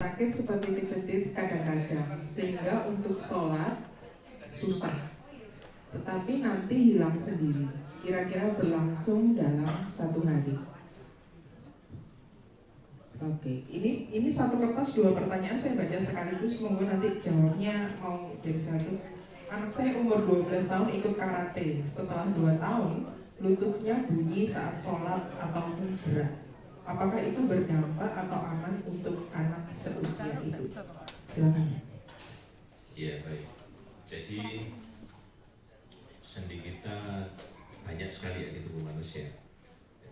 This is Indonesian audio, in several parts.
sakit seperti kejepit kadang-kadang, sehingga untuk sholat susah, tetapi nanti hilang sendiri. Kira-kira berlangsung dalam 1 hari. Oke, ini satu kertas 2 pertanyaan saya baca sekaligus, monggo nanti jawabnya mau jadi satu. Anak saya umur 12 tahun ikut karate. Setelah 2 tahun, lututnya bunyi saat sholat ataupun gerak. Apakah itu berdampak atau aman untuk anak seusia itu? Silakan. Iya, baik. Jadi sendi kita banyak sekali ya di tubuh manusia.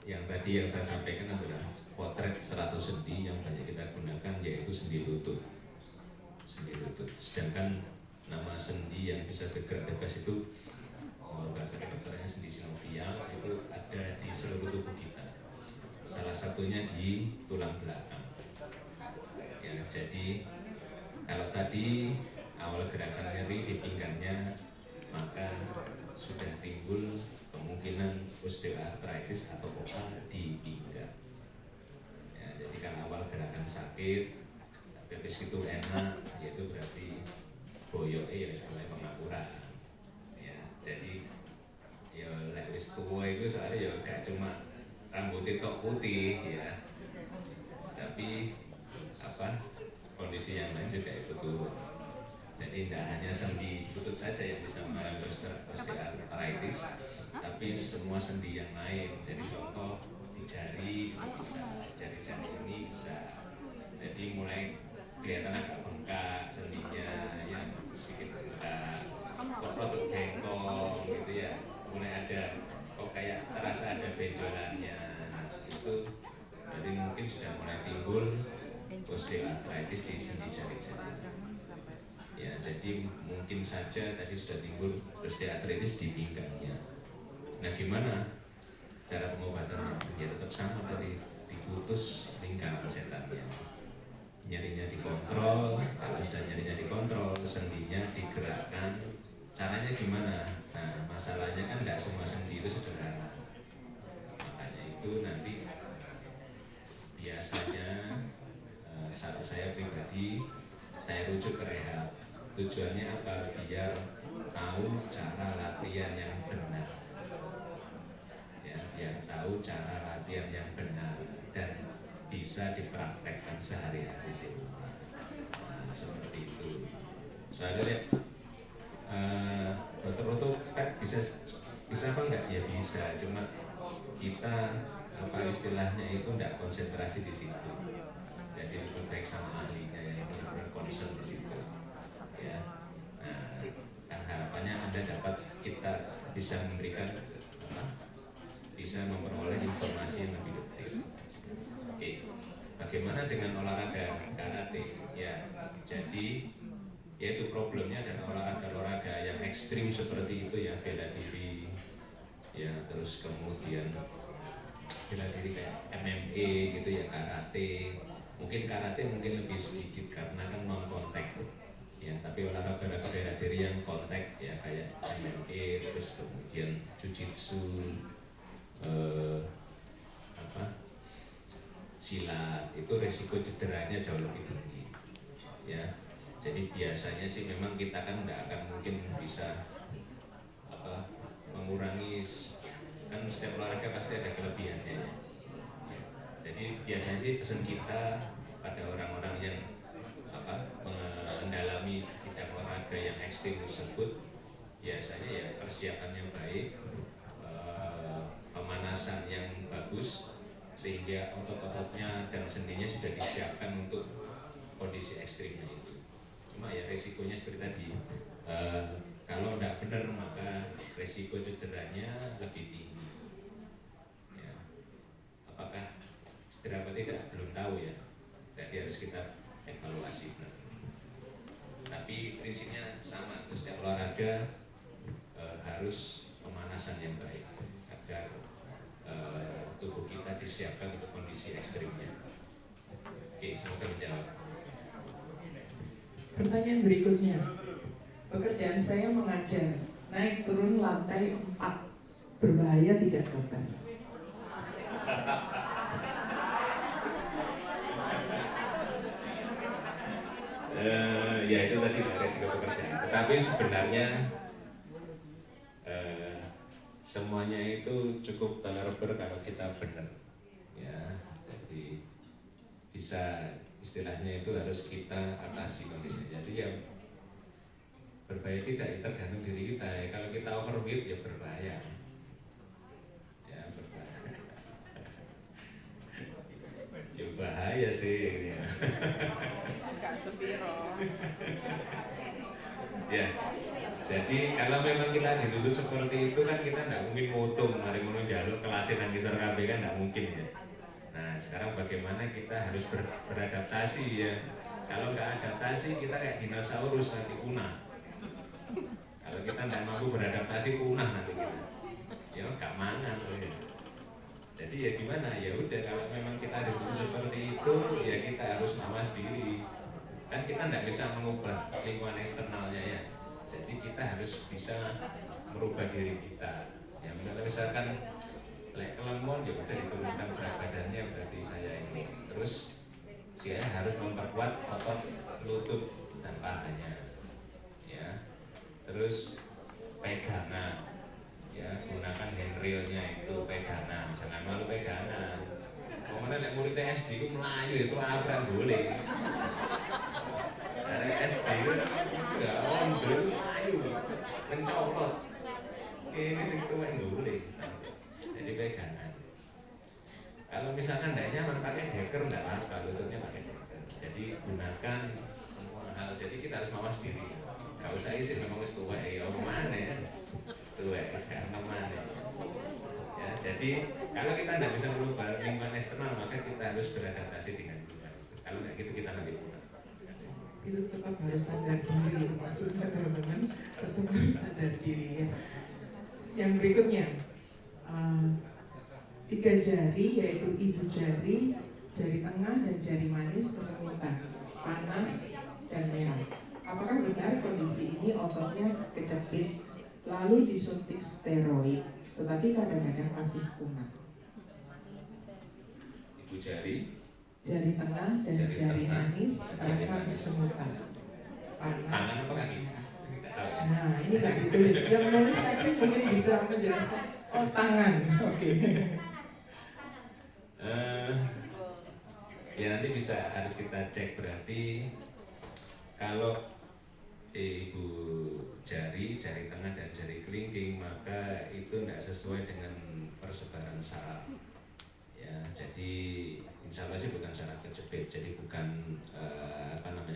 Yang tadi yang saya sampaikan adalah potret 100 sendi yang banyak kita gunakan, yaitu sendi lutut. Sendi lutut. Sedangkan nama sendi yang bisa bergerak bebas itu, bahasa kedokterannya sendi sinovial, itu ada di seluruh tubuh kita. Salah satunya di tulang belakang. Ya, jadi kalau tadi awal gerakan nyeri di pinggangnya, maka sudah timbul kemungkinan osteoartritis atau oka di pinggang. Ya, jadi kan awal gerakan sakit, habis itu enak, yaitu berarti boyoke ya mulai pengapuran. Ya, jadi ya lek wis tuwa itu soalnya ya gak cuma rambutnya tok putih ya, tapi kondisi yang lain juga ikut turun. Jadi tidak hanya sendi lutut saja yang bisa mengalami osteoartritis, tapi semua sendi yang lain. Jadi contoh di jari juga bisa, jari-jari ini bisa. Jadi mulai kelihatan agak bengkak sendinya, yang sedikit bengkak, kok bengkong gitu ya, mulai ada kok kayak terasa ada benjolannya. Itu jadi mungkin sudah mulai timbul osteoartritis di sendi jari-jari. Ya, jadi mungkin saja tadi sudah timbul osteoartritis di pinggangnya. Nah, gimana cara pengobatan? Ya tetap sama tadi, diputus lingkaran setannya. Nyerinya dikontrol, kalau sudah nyerinya dikontrol, sendinya digerakkan. Caranya gimana? Nah, masalahnya kan tidak semua sendi itu sederhana. Makanya itu nanti biasanya saya pribadi saya rujuk ke rehab. Tujuannya apa? Biar tahu cara latihan yang benar. Ya, biar tahu cara latihan yang benar dan bisa dipraktekkan sehari-hari di rumah. Nah, seperti itu. Soalnya lihat foto-foto bisa apa enggak? Ya bisa, cuma kita istilahnya itu enggak konsentrasi di situ. Jadi lebih baik sama ahlinya yang benar-benar concern di situ. Ya, nah, kan harapannya Anda dapat, kita bisa memberikan bisa memperoleh informasi yang lebih detail. Oke, bagaimana dengan olahraga karate? Ya, jadi yaitu problemnya dan olahraga yang ekstrim seperti itu ya, bela diri, ya terus kemudian bela diri kayak MMA gitu ya, karate. Mungkin karate mungkin lebih sedikit karena kan non kontak ya, tapi olahraga bela diri yang kontak ya kayak MMA, terus kemudian jujitsu, silat, itu resiko cederanya jauh lebih tinggi ya. Jadi biasanya sih memang kita kan tidak akan mungkin bisa mengurangi, kan setiap olahraga pasti ada kelebihannya ya. Jadi biasanya sih pesan kita pada orang-orang yang mendalami bidang olahraga yang ekstrim tersebut, biasanya ya persiapan yang baik, pemanasan yang bagus, sehingga otot-ototnya dan sendinya sudah disiapkan untuk kondisi ekstrimnya itu. Cuma ya resikonya seperti tadi, kalau tidak benar maka resiko cederanya lebih tinggi ya. Apakah cedera apa tidak belum tahu ya, jadi harus kita evaluasi. Tapi prinsipnya sama, setiap olahraga harus pemanasan yang baik agar tubuh kita disiapkan untuk kondisi ekstrimnya. Oke, semoga menjawab. Pertanyaan berikutnya, pekerjaan saya mengajar, naik turun lantai 4, berbahaya tidak dokter? Ya itu tadi resiko pekerjaan. Tetapi sebenarnya semuanya itu cukup tolerable kalau kita benar, ya. Jadi bisa istilahnya itu harus kita atasi kondisinya. Jadi ya berbahaya tidak, tergantung diri kita. Ya, kalau kita overweight ya berbahaya. Ya berbahaya. Ya bahaya sih. Ya. Ya, jadi kalau memang kita dituduh seperti itu kan kita nggak mungkin mutung, mari ngono jalur kelasin nang kisar KB kan nggak mungkin ya. Nah sekarang bagaimana kita harus beradaptasi ya. Kalau nggak adaptasi kita kayak dinosaurus nanti punah. Kalau kita nggak mampu beradaptasi punah nanti kita. Ya nggak mangan ya. Jadi ya gimana ya udah kalau memang kita dituduh seperti itu ya kita harus mawas diri. Kan kita nggak bisa mengubah lingkungan eksternalnya ya, jadi kita harus bisa merubah diri kita. Ya misalkan kelemon ya udah diturunkan berat badannya, berarti saya ini terus saya harus memperkuat otot lutut dan pahanya ya, terus pegangan ya, gunakan handrailnya itu pegangan, jangan malu pegangan. Kemana lihat murid SD itu melayu itu abran boleh. Dari SD itu ya ondel melayu, mencolot. Ini sih itu yang boleh. Jadi pegangan. Kalau misalkan tidak nyaman pakai deker tidak apa-apa, lututnya pakai deker. Jadi gunakan semua hal. Jadi kita harus mawas diri. Gak usah isi memang harus tua ya, kemana ya? Tua, sekarang kemana? Ya, jadi kalau kita tidak bisa merubah lingkungan eksternal, maka kita harus beradaptasi dengan lingkungan. Kalau nggak gitu kita nanti punah. Itu tetap harus sadar diri, maksudnya teman-teman tetap harus sadar diri ya. Yang berikutnya 3 jari yaitu ibu jari, jari tengah dan jari manis kesemutan, panas dan merah. Apakah benar kondisi ini ototnya kejepit lalu disuntik steroid, tetapi kadang-kadang masih kumat? Ibu jari, jari tengah dan jari manis terasa kesemutan, panas. tangan apa kaki? Nah ini nggak ditulis. Yang menulis tadi mungkin bisa menjelaskan. Oh tangan, oke. Ya nanti bisa harus kita cek, berarti kalau ibu jari, jari tengah dan jari kelingking maka itu tidak sesuai dengan persebaran saraf. Ya, jadi insya Allah sih bukan saraf kejepit, jadi bukan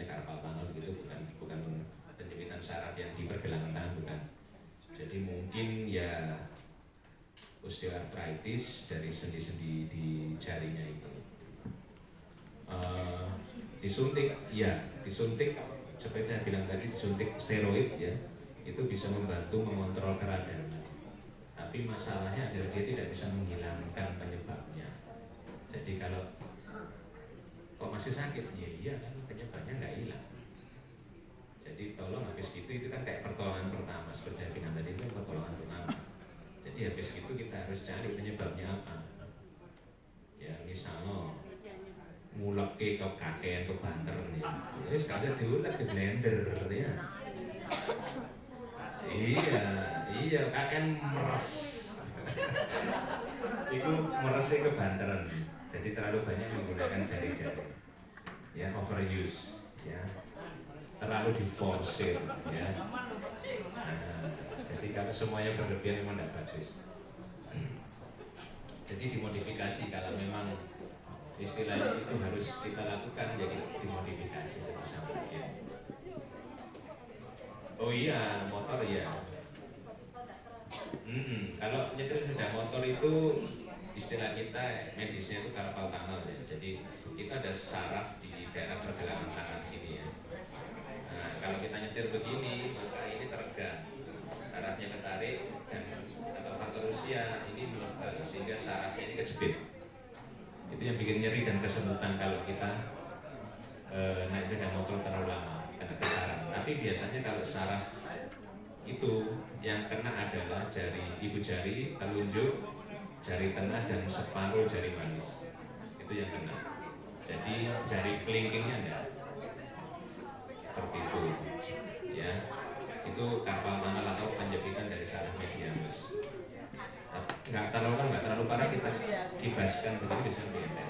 karpal tunnel gitu, bukan penjempitan saraf yang di pergelangan tangan, bukan. Jadi mungkin ya osteoartritis dari sendi-sendi di jarinya itu. Disuntik, ya disuntik seperti yang bilang tadi, disuntik steroid ya, itu bisa membantu mengontrol keradangan. Tapi masalahnya adalah dia tidak bisa menghilangkan penyebabnya. Jadi kalau kok masih sakit, ya iya kan penyebabnya nggak hilang. Jadi tolong habis itu kan kayak pertolongan pertama, seperti saya bilang tadi itu pertolongan pertama. Jadi habis itu kita harus cari penyebabnya apa. Ya misalnya ngulek ke kakean ke banter ya. Jadi sekali diulek di blender ya. Iya kakean meres. Itu meresnya ke banteran. Jadi terlalu banyak menggunakan jari-jari. Ya overuse ya. Terlalu diforsir ya. Jadi kalau semuanya berlebihan memang tidak bagus. Jadi dimodifikasi kalau memang istilahnya itu harus kita lakukan, jadi dimodifikasi sebisa mungkin. Oh iya, motor ya. Kalau nyetir sepeda motor itu istilah kita medisnya itu carpal tunnel ya. Jadi itu ada saraf di daerah pergelangan tangan sini ya. Nah, kalau kita nyetir begini maka ini terengah, sarafnya ketarik dan atau faktor usia ini melebar sehingga sarafnya ini kejepit. Itu yang bikin nyeri dan kesemutan kalau kita naik sepeda motor terlalu lama karena getaran. Tapi biasanya kalau saraf itu yang kena adalah ibu jari, telunjuk, jari tengah dan separuh jari manis. Itu yang kena. Jadi jari kelingkingnya enggak. seperti itu ya. Itu carpal tunnel atau penjepitan dari saraf medianus. Nggak terlalu parah, kita kibaskan begini bisa kita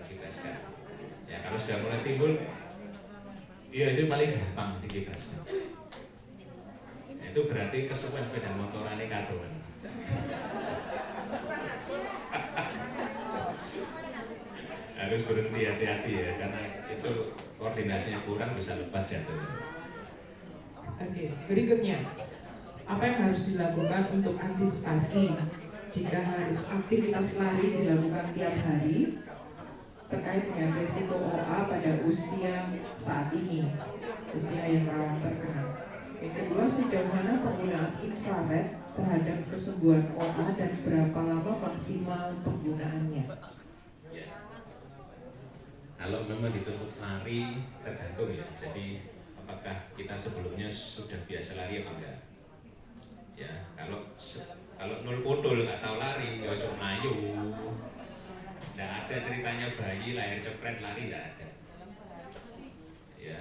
kibaskan ya. Kalau sudah mulai timbul ya itu paling gampang dikibaskan ya, itu berarti kesuwen sepeda motorane kadoan. Harus berhenti, hati-hati ya, karena itu koordinasinya kurang, bisa lepas jatuh. Oke, berikutnya, apa yang harus dilakukan untuk antisipasi jika harus aktivitas lari dilakukan tiap hari terkait dengan resiko OA pada usia saat ini, usia yang rawan terkena? Yang kedua, sejauh mana penggunaan infrared terhadap kesembuhan OA dan berapa lama maksimal penggunaannya? Ya. Kalau memang dituntut lari tergantung ya. Jadi apakah kita sebelumnya sudah biasa lari apa enggak? Ya, kalau nol kudul nggak tahu lari, ya cuma ayu. Nggak ada ceritanya bayi lahir cepret lari, nggak ada. Ya.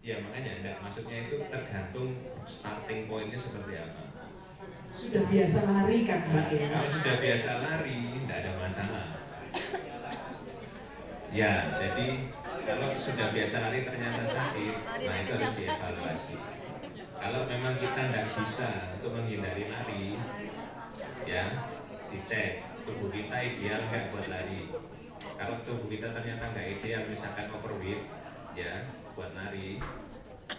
Ya makanya enggak, maksudnya itu tergantung starting pointnya seperti apa. Sudah biasa lari kan Mbak ya? Kalau sudah biasa lari, tidak ada masalah. Ya, jadi kalau sudah biasa lari ternyata sakit, nah itu harus dievaluasi. Kalau memang kita tidak bisa untuk menghindari lari, ya dicek tubuh kita ideal nggak buat lari. Kalau tubuh kita ternyata nggak ideal, misalkan overweight, ya buat lari,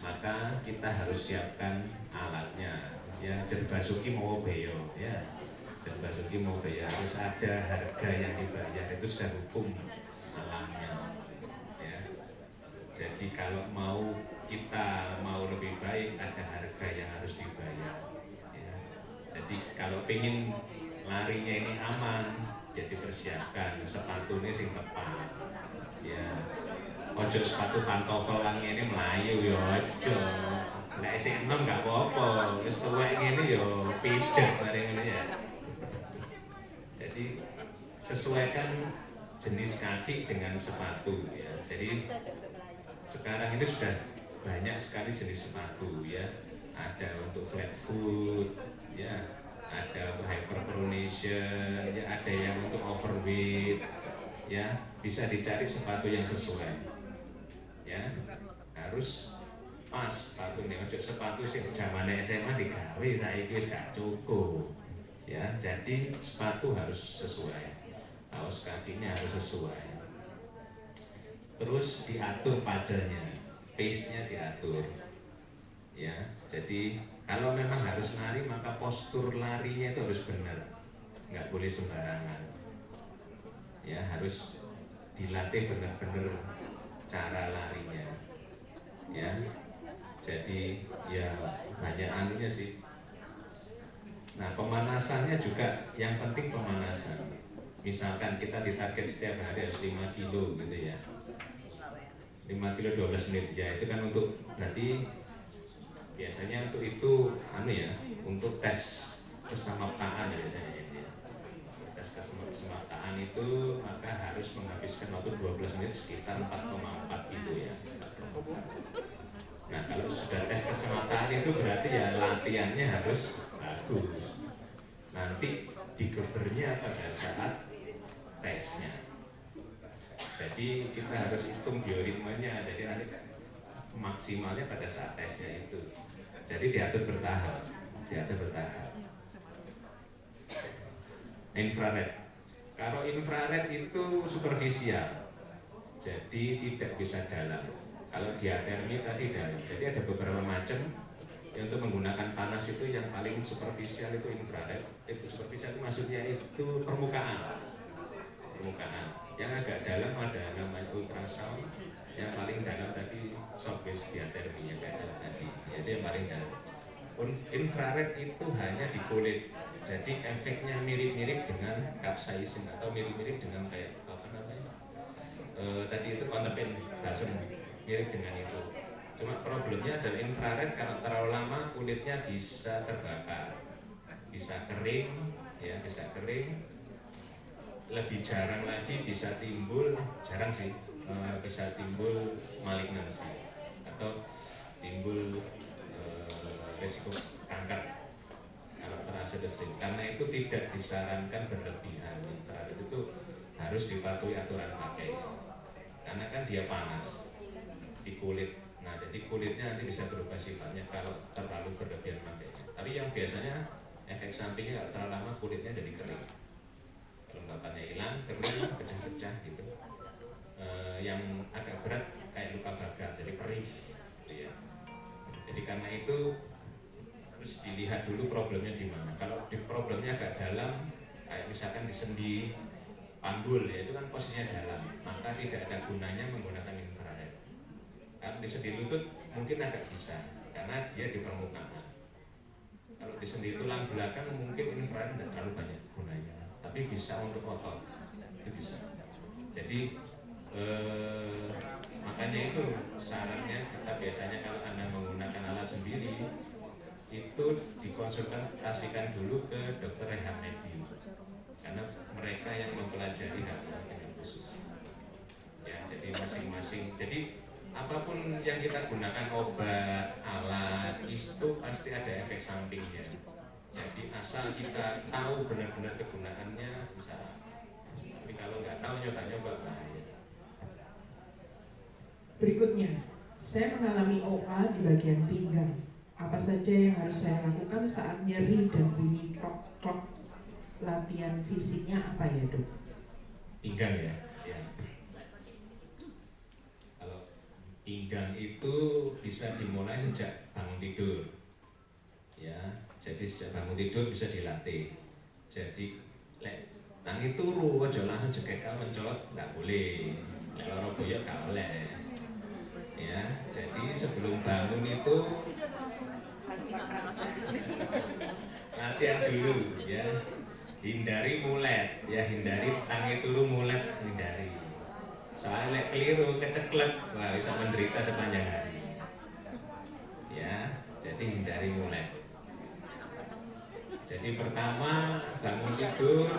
maka kita harus siapkan alatnya. Ya, Jerbasuki mau beyo, ya Jerbasuki mau beyo, harus ada harga yang dibayar, itu sudah hukum alamnya. Ya, jadi kalau kita mau lebih baik, ada harga yang harus dibayar. Ya, jadi kalau pengen larinya ini aman, jadi persiapkan sepatunya sing tepat. Ya, ojo sepatu pantofel ini melayu ya ojo. Nek sing enom gak apa-apa, wis tuwek ngene ya pijet mari ngene ya. Jadi sesuaikan jenis kaki dengan sepatu ya. Jadi sekarang ini sudah banyak sekali jenis sepatu ya. Ada untuk flat foot ya, ada untuk hyperpronation ya, ada yang untuk overweight ya. Bisa dicari sepatu yang sesuai ya. Harus pas sepatu nih, ojo sepatu sing zamane SMA digawe saiki wis gak cukup ya. Jadi sepatu harus sesuai, kaos kakinya harus sesuai, terus diatur pajernya, pace-nya diatur ya. Jadi kalau memang harus lari, maka postur larinya itu harus benar, nggak boleh sembarangan ya. Harus dilatih benar-benar cara larinya ya. Jadi ya banyak anunya sih. Nah, pemanasannya juga yang penting, pemanasan. Misalkan kita ditarget setiap hari harus 5 kilo gitu ya, 5 kilo 12 menit ya, itu kan untuk, berarti biasanya untuk itu ya, untuk tes kesamaptaan ya biasanya ya. Tes kesamaptaan itu maka harus menghabiskan waktu 12 menit sekitar 4,4 kilo ya. Nah, kalau sudah tes kesamaptaan itu berarti ya latihannya harus bagus. Nanti digebernya pada saat tesnya. Jadi kita harus hitung bioritmenya. Jadi nanti maksimalnya pada saat tesnya itu. Jadi diatur bertahap, Infrared. Kalau infrared itu superficial, jadi tidak bisa dalam. Kalau diatermi tadi dalam. Jadi ada beberapa macam. Untuk menggunakan panas itu yang paling superficial itu infrared. Itu superficial itu maksudnya itu permukaan. Yang agak dalam ada namanya ultrasound. Yang paling dalam tadi surface diatermi yang kayak tadi. Jadi yang paling dalam. Infrared itu hanya di kulit. Jadi efeknya mirip-mirip dengan capsaicin atau mirip-mirip dengan kayak apa namanya? Tadi itu kontapen balsam, mirip dengan itu. Cuma problemnya adalah infrared kalau terlalu lama kulitnya bisa terbakar, bisa kering ya, bisa kering. lebih jarang lagi bisa timbul, jarang sih, bisa timbul malignansi atau timbul risiko kanker kalau terasa sering. Karena itu tidak disarankan berlebihan. Infrared itu harus dipatuhi aturan pakai. Karena kan dia panas di kulit. Nah, jadi kulitnya nanti bisa berubah sifatnya kalau terlalu berlebihan pakainya. Tapi yang biasanya efek sampingnya kalau terlalu lama kulitnya jadi kering. Kelembapannya hilang, kering, pecah-pecah gitu. Yang agak berat kayak luka bakar, jadi perih gitu ya. Jadi karena itu harus dilihat dulu problemnya di mana. Kalau di problemnya agak dalam, kayak misalkan di sendi panggul ya, itu kan posisinya dalam, maka tidak ada gunanya menggunakan infrared. Kalau di sendi lutut mungkin agak bisa, karena dia di permukaan. Kalau di sendi tulang belakang mungkin infrared tidak terlalu banyak gunanya, tapi bisa untuk otot, itu bisa. Jadi makanya itu sarannya kita biasanya kalau Anda menggunakan alat sendiri itu dikonsultasikan dulu ke dokter rehab medis, karena mereka yang mempelajari hal yang khusus. Ya, jadi masing-masing. Jadi apapun yang kita gunakan, obat, alat, itu pasti ada efek sampingnya. Jadi asal kita tahu benar-benar kegunaannya bisa. Tapi kalau nggak tahu nyoba-nyoba bahaya. Berikutnya, saya mengalami OA di bagian pinggang. Apa saja yang harus saya lakukan saat nyeri dan bunyi klok-klok? Latihan fisiknya apa ya, Dok? Pinggang ya. Kalau pinggang itu bisa dimulai sejak bangun tidur. Ya, jadi sejak bangun tidur bisa dilatih. Jadi tangi turu aja langsung jekekal mencolot nggak boleh. Lek loro boyok nggak boleh. Ya, jadi sebelum bangun itu latihan dulu ya. Hindari mulet, ya hindari tangi turu mulet, hindari. Soalnya lek keliru keceklek, wah bisa menderita sepanjang hari. Ya, jadi hindari mulet. Jadi pertama bangun tidur,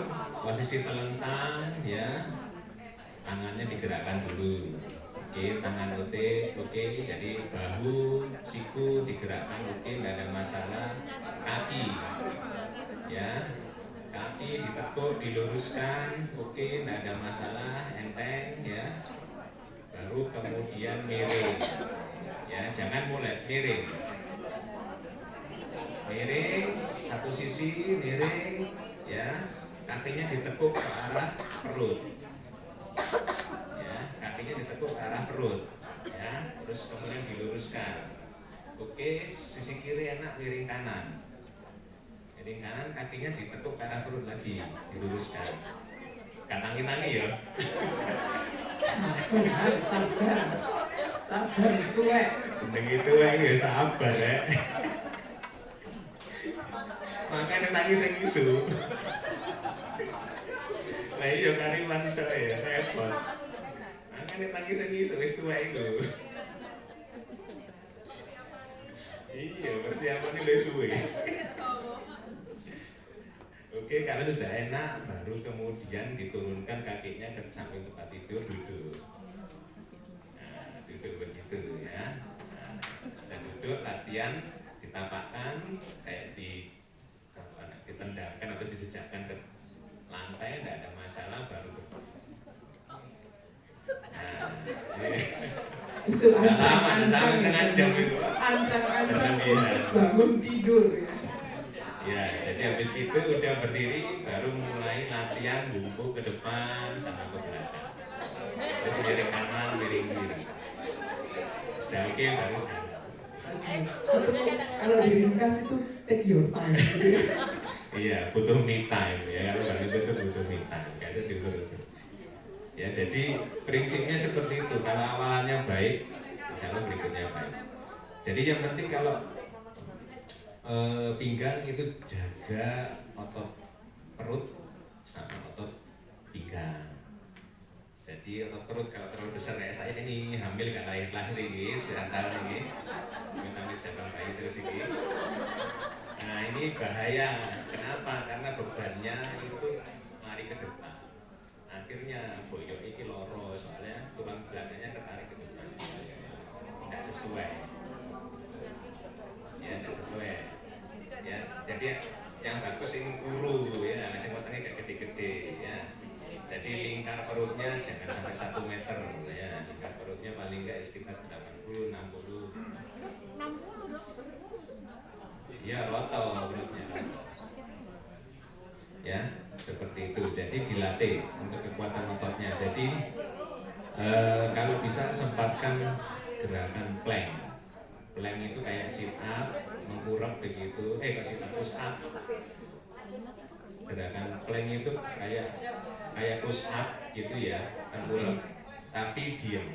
posisi telentang, ya, tangannya digerakkan dulu. Oke, tangan oke, jadi bahu, siku digerakkan, oke, tidak ada masalah. Kaki, ya, kaki ditekuk, diluruskan, oke, tidak ada masalah, enteng, ya. Baru kemudian miring, ya, jangan mulai miring. Miring, satu sisi miring, ya, kakinya ditekuk ke arah perut. Kakinya ditekuk ke arah perut, ya, terus kemudian diluruskan. Oke, sisi kiri enak, miring kanan. Miring kanan, kakinya ditekuk ke arah perut lagi, diluruskan. Katangi-tangi ya. Sabar, tuwe. Jeneng itu ya sabar ya. Makanya tangi sing isu. Lah iya kariman tok ya, repot. Makanya tangi sing isu wis tuwek iku. Iya, persiapan ini suwe. Oke, kalau sudah enak, baru kemudian diturunkan kakinya ke samping tempat tidur, duduk. Nah, duduk begitu ya. Nah, sudah duduk, latihan, ditapakkan, kayak ditendangkan atau dijejakkan ke lantai, tidak ada masalah, baru itu ancang-ancang setengah jam itu. Ancang-ancang untuk bangun tidur. Ya, jadi habis itu udah berdiri, baru mulai latihan bungkuk ke depan sama ke belakang. Terus miring kanan, miring kiri. Sudah oke, baru jalan. Kalau diringkas itu take your time. Iya, butuh me time ya. Kalau bangun itu butuh me time. Gak usah diurus. Ya, jadi prinsipnya seperti itu. Kalau awalannya baik, insya Allah berikutnya baik. Jadi yang penting kalau pinggang itu jaga otot perut sama otot pinggang. Jadi otot perut kalau terlalu besar kayak saya ini hamil gak lahir ini 9 tahun ini, kita cabang bayi terus ini. Nah ini bahaya. Kenapa? Karena bebannya itu lari ke depan. akhirnya boyok iki loro soalnya tulang belakangnya ketarik ke depan, nggak sesuai, ya nggak sesuai, ya jadi yang bagus ini kuru ya, yang potongnya kayak gede-gede ya. Jadi lingkar perutnya jangan sampai 1 meter ya, lingkar perutnya paling enggak sekitar 80 60. 60 dong. Iya, roto perutnya. Ya, seperti itu. Jadi dilatih untuk kekuatan ototnya. Jadi kalau bisa sempatkan gerakan plank. Plank itu kayak sit up, mengkurap begitu. Kalau sit up, push up. Gerakan plank itu kayak push up gitu ya, tengkurap. Tapi diam.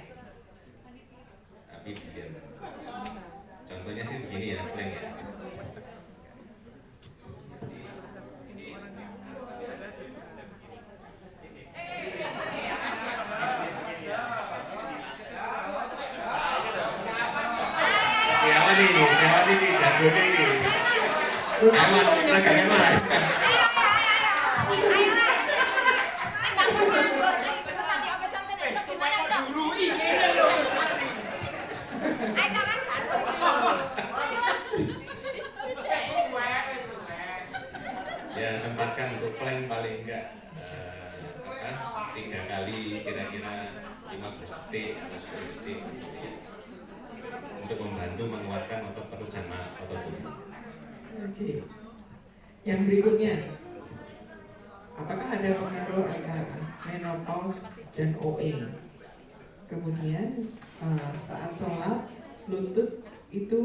Contohnya sih begini ya, plank ya. Siapa nih, jago nih. Aman, mereka aman. Ya sempatkan untuk plank paling enggak 3 kali kira-kira 15 detik atau 10 detik untuk membantu menguatkan otot perut sama otot tubuh. Oke. Yang berikutnya, apakah ada pengaruh antara menopause dan OA? Kemudian saat sholat lutut itu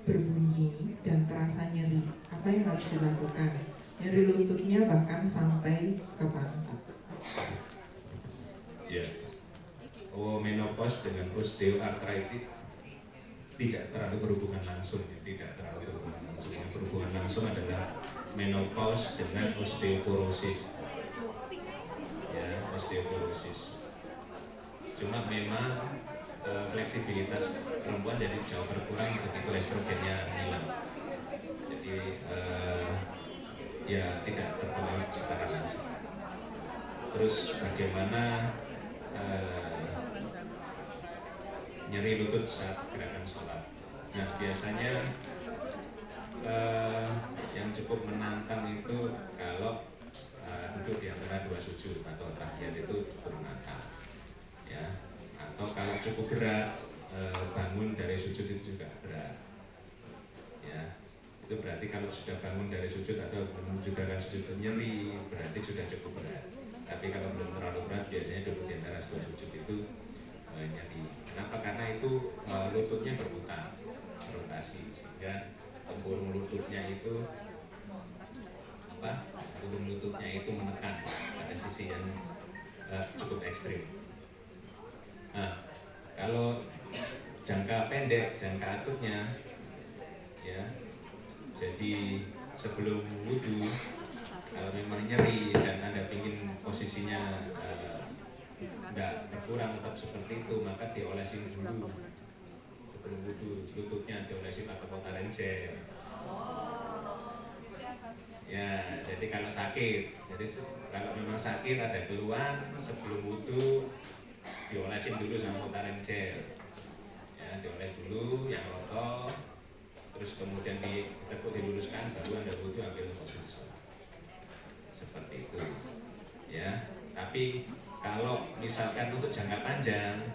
berbunyi dan terasa nyeri. Apa yang harus dilakukan? Nyeri lututnya bahkan sampai ke pantat. Ya. Menopause dengan osteoartritis tidak terlalu berhubungan langsung, Yang berhubungan langsung adalah menopause dengan osteoporosis. Ya, osteoporosis. Cuma memang fleksibilitas perempuan jadi jauh berkurang begitu estrogennya hilang. Jadi ya tidak terpengaruh secara langsung. Terus bagaimana nyeri lutut saat gerakan sholat? Nah biasanya yang cukup menantang itu kalau duduk di antara 2 sujud atau tahiyat itu cukup menantang, ya. Atau kalau cukup berat, bangun dari sujud itu juga berat, ya. Itu berarti kalau sudah bangun dari sujud atau menunjukkan sujud itu nyeri, berarti sudah cukup berat. Tapi kalau belum terlalu berat, biasanya duduk di antara 2 sujud itu nyeri. Kenapa? Karena itu lututnya berputar, rotasi, sehingga tempurung lututnya itu menekan pada sisi yang cukup ekstrim. Nah, kalau jangka pendek, jangka akutnya, ya, jadi sebelum wudhu, kalau memang nyeri dan Anda ingin posisinya tidak berkurang tetap seperti itu, maka diolesin dulu sebelum wudhu, lututnya diolesin pakai potaren gel. Ya, jadi kalau sakit, kalau memang sakit ada keluhan sebelum wudhu diolesin dulu sama potaren gel. Ya, dioles dulu yang roto, terus kemudian ditekuk diluruskan, baru Anda wudhu ambil posisi seperti itu. Ya, tapi kalau misalkan untuk jangka panjang,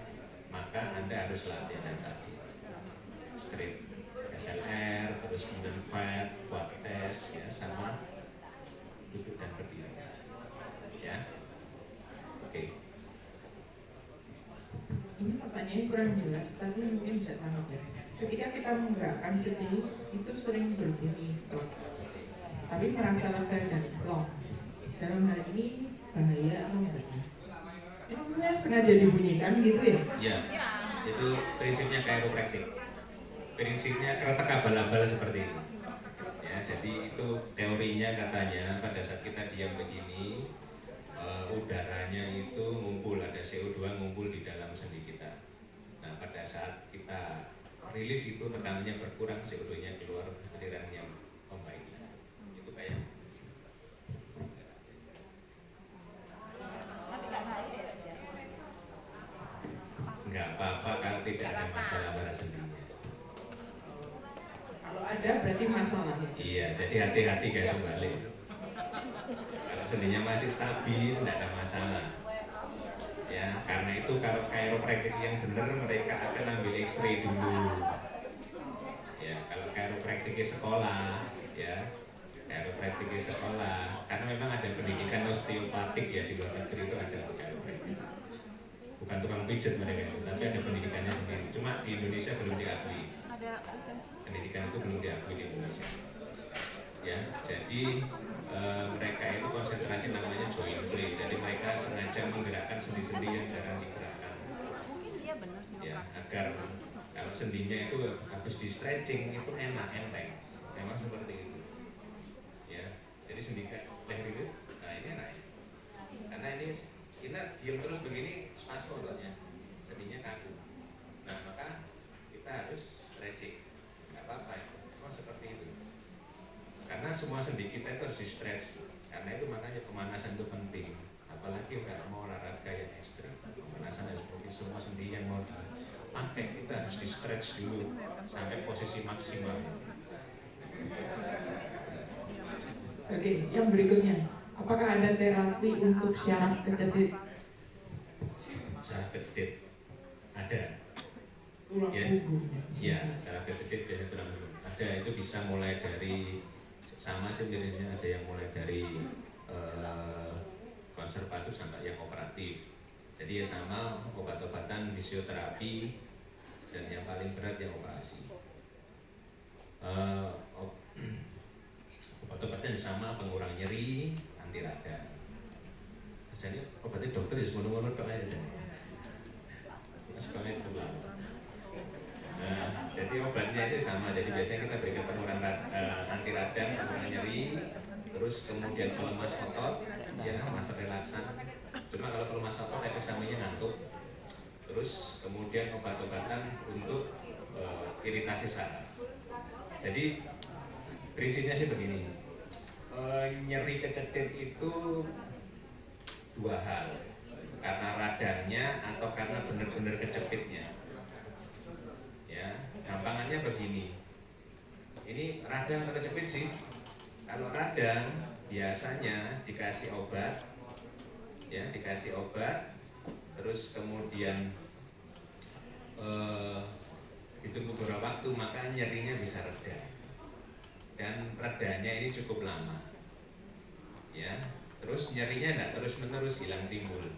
maka Anda harus latihan tadi straight SLR, terus kemudian quad test, ya, sama duduk dan berdiri, ya. Oke. Ini pertanyaannya kurang jelas, tapi mungkin bisa tangkap ya. Ketika kita menggerakkan sendi, itu sering berbunyi plok, tapi merasa lega dan plong. Dalam hal ini bahaya atau enggak? Emang sengaja dibunyikan gitu ya? Ya, itu prinsipnya chiropractic. Prinsipnya kretek abal-abal seperti itu. Ya, jadi itu teorinya katanya pada saat kita diam begini, udaranya itu ngumpul, ada CO2 ngumpul di dalam sendi kita. Nah, pada saat kita rilis itu tekanannya berkurang, CO2-nya keluar, aliran yang membaik. Itu kayak. Tapi nggak baik ya. nggak apa-apa kalau tidak ada masalah pada sendinya. Kalau ada berarti masalah. Iya, jadi hati-hati guys kembali. Kalau sendinya masih stabil, tidak ada masalah. Ya, karena itu kalau chiropractic yang benar mereka akan ambil X-ray dulu. Ya, kalau chiropractic sekolah, ya, chiropractic sekolah, karena memang ada pendidikan osteopatik ya di luar negeri itu ada chiropractic. Bukan tukang pijat mereka itu, tapi ada pendidikannya sendiri. Cuma di Indonesia belum diakui. Pendidikan itu belum diakui di Indonesia. Ya, jadi mereka itu konsentrasi namanya joint play. Jadi mereka sengaja menggerakkan sendi-sendi yang jarang digerakkan. Ya, agar kalau sendinya itu habis di stretching itu enak, enteng. Memang seperti itu. Ya, jadi sendi leher itu, nah ini enak. Karena ini kita diam terus begini spasmo ototnya, sendinya kaku. Nah maka kita harus stretching, nggak apa-apa ya, oh seperti itu. Karena semua sendi kita itu harus di stretch. Karena itu makanya pemanasan itu penting. Apalagi kalau mau olahraga yang ekstrim, pemanasan harus penting. Semua sendi yang mau dipakai itu harus di stretch dulu sampai posisi maksimal. Oke, yang berikutnya, apakah ada terapi untuk syaraf kejepit? Syaraf kejepit ada. Tulang Ya. punggungnya. Iya, syaraf kejepit biasanya tulang punggung. Ada, itu bisa mulai dari sama sebenarnya, ada yang mulai dari konservatif sampai yang operatif. Jadi ya sama obat-obatan fisioterapi dan yang paling berat yang operasi. Obat-obatan sama pengurang nyeri, anti radang. Jadi obatnya dokter ya semuanya tok aja. Sekolahnya itu lama. Nah, jadi obatnya itu sama. Jadi biasanya kita berikan pengurang anti radang, pengurang nyeri, terus kemudian pelemas otot, ya masa relaksan. Cuma kalau pelemas otot efek sampingnya ngantuk. Terus kemudian obat-obatan untuk iritasi saraf. Jadi prinsipnya sih begini, nyeri kecedit itu dua hal, karena radangnya atau karena benar-benar kecepitnya. Ya, gampangannya begini, ini radang atau kecepit sih. Kalau radang biasanya dikasih obat, ya dikasih obat, terus kemudian ditunggu beberapa waktu maka nyerinya bisa reda, dan redanya ini cukup lama. Ya, terus nyerinya tidak terus-menerus hilang timbul.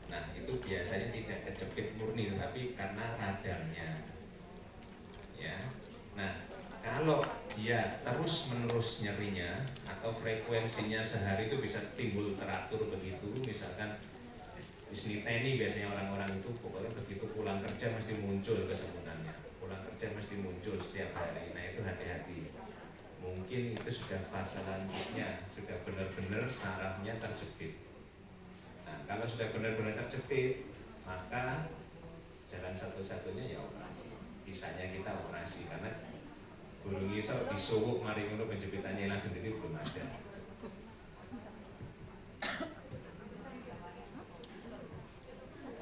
Nah, itu biasanya tidak kecepit murni, tetapi karena radangnya. Ya, nah kalau dia terus-menerus nyerinya atau frekuensinya sehari itu bisa timbul teratur begitu, misalkan disniteni biasanya orang-orang itu pokoknya begitu pulang kerja mesti muncul kesemutannya, pulang kerja mesti muncul setiap hari. Nah itu hati-hati, mungkin itu sudah fase lanjutnya, sudah benar-benar sarafnya terjepit. Nah kalau sudah benar-benar terjepit, maka jalan satu-satunya ya operasi. Bisanya kita operasi, karena belum iso disuwuk mari ngono penjepitannya hilang sendiri belum ada.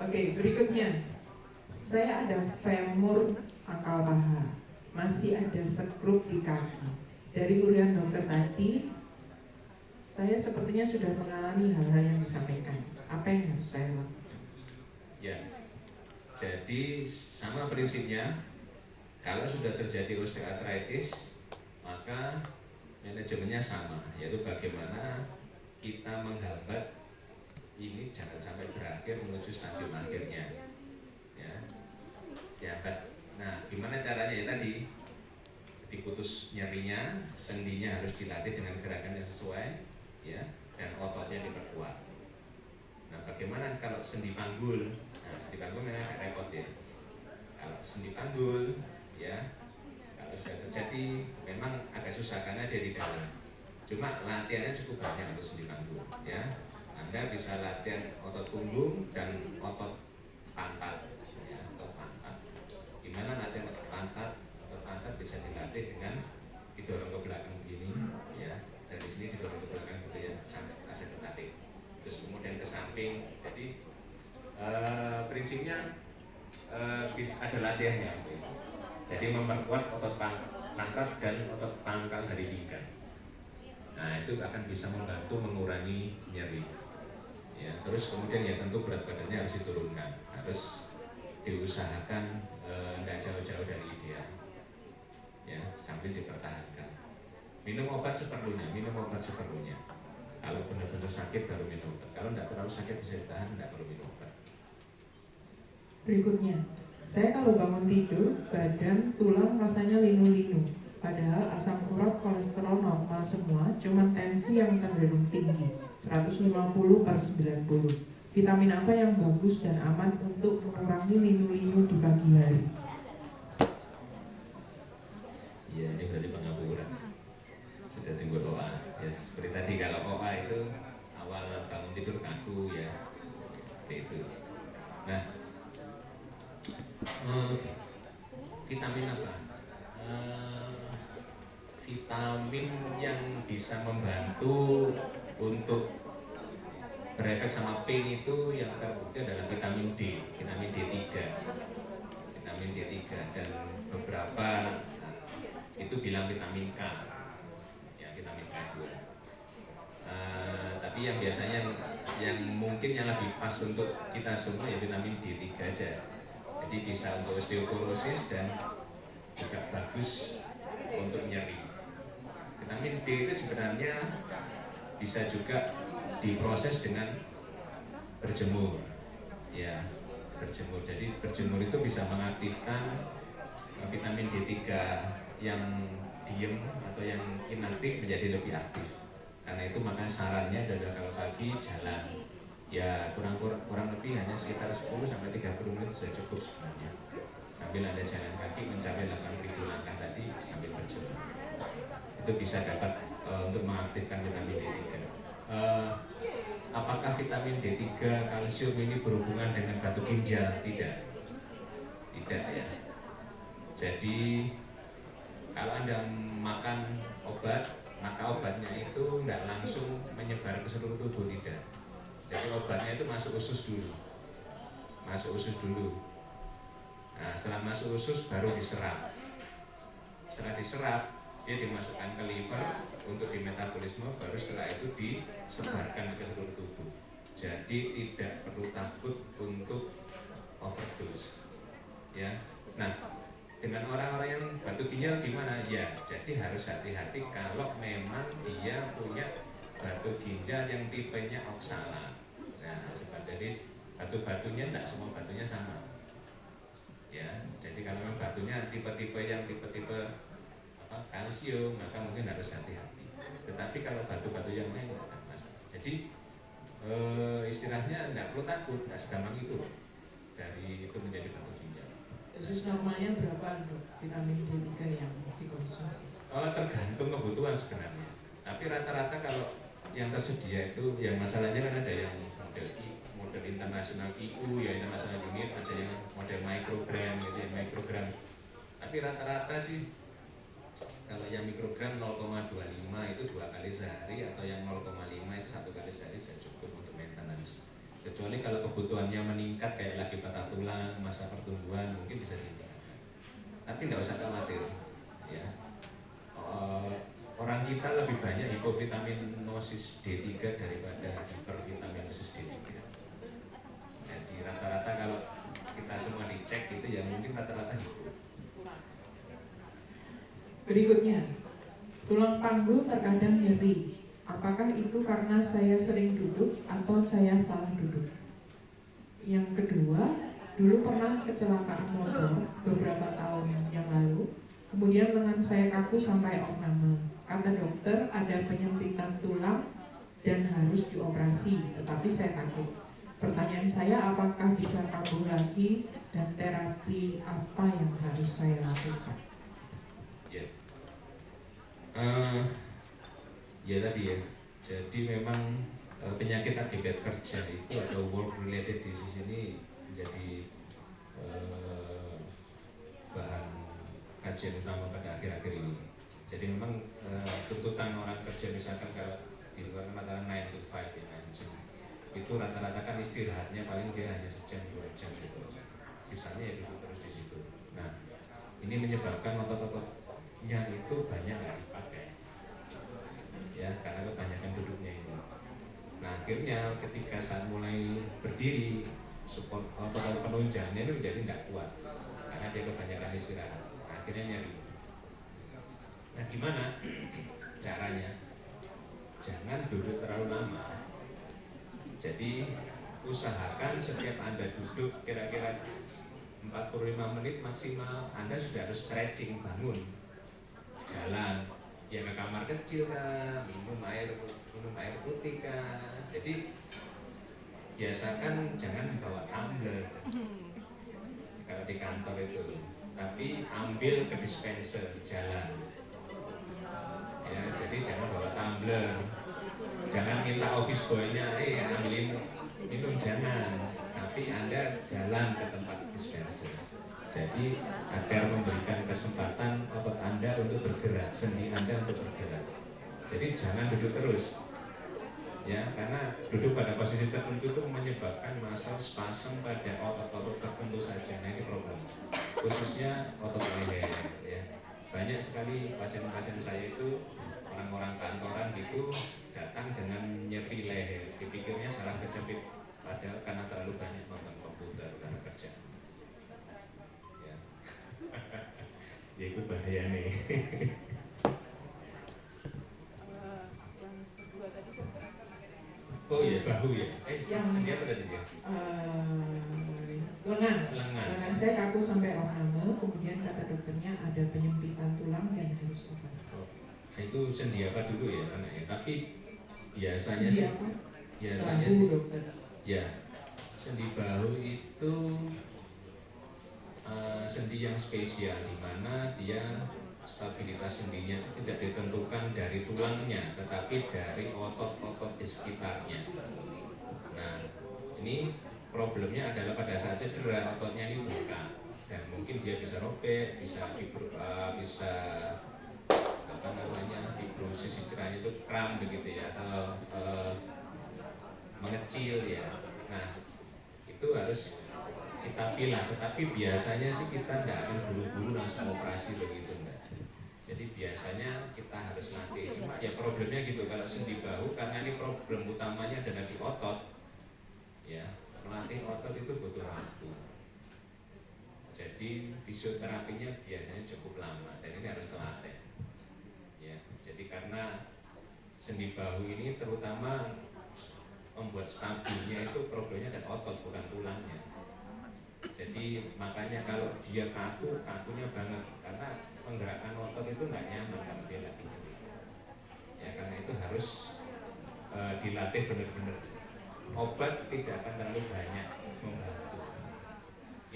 Oke, berikutnya. Saya ada femur pangkal paha, masih ada sekrup di kaki. Dari urian dokter tadi, saya sepertinya sudah mengalami hal-hal yang disampaikan. Apa yang harus saya lakukan? Ya, jadi sama prinsipnya. Kalau sudah terjadi osteoartritis, maka manajemennya sama, yaitu bagaimana kita menghambat ini jangan sampai berakhir menuju stadium akhirnya. Ya, dihambat. Nah, gimana caranya ya tadi? Diputus nyerinya, sendinya harus dilatih dengan gerakan yang sesuai, ya, dan ototnya diperkuat. Nah, bagaimana kalau sendi panggul? Nah, sendi panggul memang agak repot ya. Kalau sendi panggul, ya kalau sudah terjadi memang agak susah karena dia di dalam. Cuma latihannya cukup banyak untuk sendi panggul, ya. Anda bisa latihan otot punggung dan otot pantat, ya, otot pantat. Gimana latihan otot pantat? Otot pantat bisa dilatih dengan didorong ke belakang begini, ya. Dari sini didorong ke belakang gitu ya, sampai rasa terlatih. Terus kemudian ke samping. Jadi prinsipnya ada latihannya untuk itu. Jadi memperkuat otot pantat dan otot pangkal dari pinggang. Nah itu akan bisa membantu mengurangi nyeri. Ya, terus kemudian ya tentu berat badannya harus diturunkan, harus diusahakan tidak jauh-jauh dari ideal. Ya, sambil dipertahankan. Minum obat seperlunya. Kalau benar-benar sakit baru minum obat. Kalau tidak terlalu sakit bisa ditahan, tidak perlu minum obat. Berikutnya, saya kalau bangun tidur, badan, tulang rasanya linu-linu. Padahal asam urat, kolesterol normal semua, cuma tensi yang cenderung tinggi, 150/90. Vitamin apa yang bagus dan aman untuk mengurangi linu-linu di pagi hari? Ya, ini berarti pengaburan. Sudah tunggu OA. Ya, seperti tadi kalau OA itu awal bangun tidur kaku ya, seperti itu. Nah, vitamin apa? Vitamin yang bisa membantu untuk berefek sama pain itu yang terbukti adalah vitamin D, vitamin D3, dan beberapa itu bilang vitamin K, ya vitamin K2. Tapi yang biasanya yang mungkin yang lebih pas untuk kita semua ya vitamin D3 aja. Jadi bisa untuk osteoporosis dan juga bagus untuk nyeri. Vitamin D itu sebenarnya bisa juga diproses dengan berjemur, ya berjemur. Jadi berjemur itu bisa mengaktifkan vitamin D3 yang diem atau yang inaktif menjadi lebih aktif. Karena itu maka sarannya adalah kalau pagi jalan, ya kurang lebih hanya sekitar 10-30 menit sudah cukup sebenarnya. Sambil Anda jalan kaki mencapai 8.000 langkah tadi sambil berjemur. Itu bisa dapat untuk mengaktifkan vitamin D3. Apakah vitamin D3 kalsium ini berhubungan dengan batu ginjal? Tidak ya. Jadi kalau Anda makan obat, maka obatnya itu tidak langsung menyebar ke seluruh tubuh, tidak. Jadi obatnya itu masuk usus dulu. Nah, setelah masuk usus baru diserap. Setelah diserap, dia dimasukkan ke liver untuk dimetabolisme, baru setelah itu disebarkan ke seluruh tubuh. Jadi tidak perlu takut untuk overdose. Ya. Nah, dengan orang-orang yang batu ginjal gimana? Ya, jadi harus hati-hati kalau memang dia punya batu ginjal yang tipenya oksala. Nah, jadi batu-batunya tidak semua batunya sama. Ya, jadi kalau memang batunya tipe-tipe kalsium, maka mungkin harus hati-hati. Tetapi kalau batu-batu yang lain tidak ada masalah. Jadi istilahnya tidak perlu takut, tidak segampang itu dari itu menjadi batu ginjal. Dosis normalnya berapa dok vitamin D3 yang dikonsumsi? Tergantung kebutuhan sebenarnya. Tapi rata-rata kalau yang tersedia itu, yang masalahnya kan ada yang model internasional IU, ya internasional unit, ada yang model mikrogram gitu ya, mikrogram. Tapi rata-rata sih kalau yang mikrogram 0,25 itu 2 kali sehari, atau yang 0,5 itu 1 kali sehari sudah cukup untuk maintenance. Kecuali kalau kebutuhannya meningkat kayak lagi patah tulang, masa pertumbuhan, mungkin bisa ditingkatkan. Tapi tidak usah khawatir, ya. Orang kita lebih banyak hipovitaminoses D3 daripada hipervitaminosis D3. Jadi rata-rata kalau kita semua dicek gitu ya mungkin rata-rata hipo. Berikutnya, tulang panggul terkadang nyeri. Apakah itu karena saya sering duduk atau saya salah duduk? Yang kedua, dulu pernah kecelakaan motor beberapa tahun yang lalu. Kemudian lengan saya kaku sampai opname. Kata dokter ada penyempitan tulang dan harus dioperasi, tetapi saya takut. Pertanyaan saya, apakah bisa kambuh lagi dan terapi apa yang harus saya lakukan? Ya tadi ya. Jadi memang penyakit akibat kerja itu atau work related disease ini menjadi bahan kajian utama pada akhir-akhir ini. Jadi memang tuntutan orang kerja misalkan kalau di luar rata-rata 9 to 5 ya, 9 jam. Itu rata-rata kan istirahatnya paling dia hanya sejam 2 jam gitu aja. Sisanya ya duduk terus di situ. Nah, ini menyebabkan otot-ototnya itu banyak nggak dipakai, ya karena kebanyakan duduknya ini. Nah, akhirnya ketika saat mulai berdiri, support otot penunjangnya itu jadi nggak kuat karena dia kebanyakan istirahat. Nah, akhirnya nyeri. Nah, gimana caranya? Jangan duduk terlalu lama. Jadi usahakan setiap Anda duduk kira-kira 45 menit maksimal, Anda sudah harus stretching, bangun, jalan, ya ke kamar kecil kah, minum air putih kah. Jadi biasakan jangan bawa tumbler kalau di kantor itu, tapi ambil ke dispenser di jalan. Ya, jadi jangan bawa tumbler, jangan minta office boy-nya, ambilin minum, jangan. Tapi Anda jalan ke tempat dispenser. Jadi agar memberikan kesempatan otot Anda untuk bergerak, sendi Anda untuk bergerak. Jadi jangan duduk terus, ya, karena duduk pada posisi tertentu itu menyebabkan massa spasm pada otot-otot tertentu saja. Nah, ini problem, khususnya otot leher, ya. Banyak sekali pasien-pasien saya itu orang-orang kantoran gitu datang dengan nyeri leher, dipikirnya salah kejepit, padahal karena terlalu banyak nonton komputer karena kerja. Ya, ya itu bahaya nih. Oh iya, bahu ya. Sendi apa tadi ya? Lengan saya kaku sampai orname, kemudian kata dokternya ada penyempitan tulang dan harus operasi. Nah, itu sendi apa dulu ya anaknya? Tapi biasanya sendi sih, apa? biasanya Bahu, sih, dokter. ya sendi bahu itu sendi yang spesial, di mana dia stabilitas sendinya itu tidak ditentukan dari tulangnya, tetapi dari otot-otot di sekitarnya. Nah, ini problemnya adalah pada saat cedera ototnya ini buka, dan mungkin dia bisa robek, bisa apa namanya fibrosis istilahnya itu kram begitu ya, atau mengecil ya. Nah, itu harus kita pilah, tetapi biasanya sih kita tidak akan buru-buru langsung operasi begitu, enggak. Jadi biasanya kita harus latih. Cuma ya problemnya gitu, kalau sendi bahu karena ini problem utamanya adalah di otot, ya melatih otot itu butuh waktu. Jadi fisioterapinya biasanya cukup lama dan ini harus terlatih. Ya, jadi karena sendi bahu ini terutama membuat stabilnya itu problemnya dan otot bukan tulangnya. Jadi makanya kalau dia kakunya banget karena penggerakan otot itu nggak nyaman kalau dia lagi nyeri. Ya karena itu harus dilatih benar-benar. Obat tidak akan terlalu banyak membantu.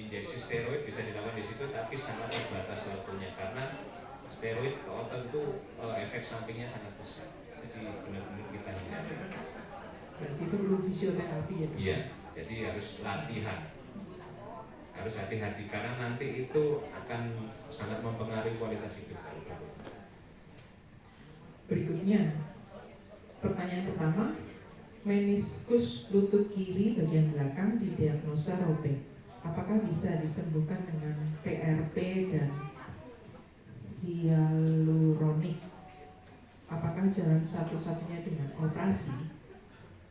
Injeksi steroid bisa dilakukan di situ, tapi sangat terbatas waktunya karena steroid ke otot itu efek sampingnya sangat besar. Jadi benar-benar kita hindari. Berarti perlu fisioterapi ya? Iya, jadi harus latihan, harus hati-hati karena nanti itu akan sangat mempengaruhi kualitas hidup. Berikutnya, pertanyaan pertama, meniskus lutut kiri bagian belakang didiagnosa robek. Apakah bisa disembuhkan dengan PRP dan hyaluronik? Apakah jalan satu-satunya dengan operasi?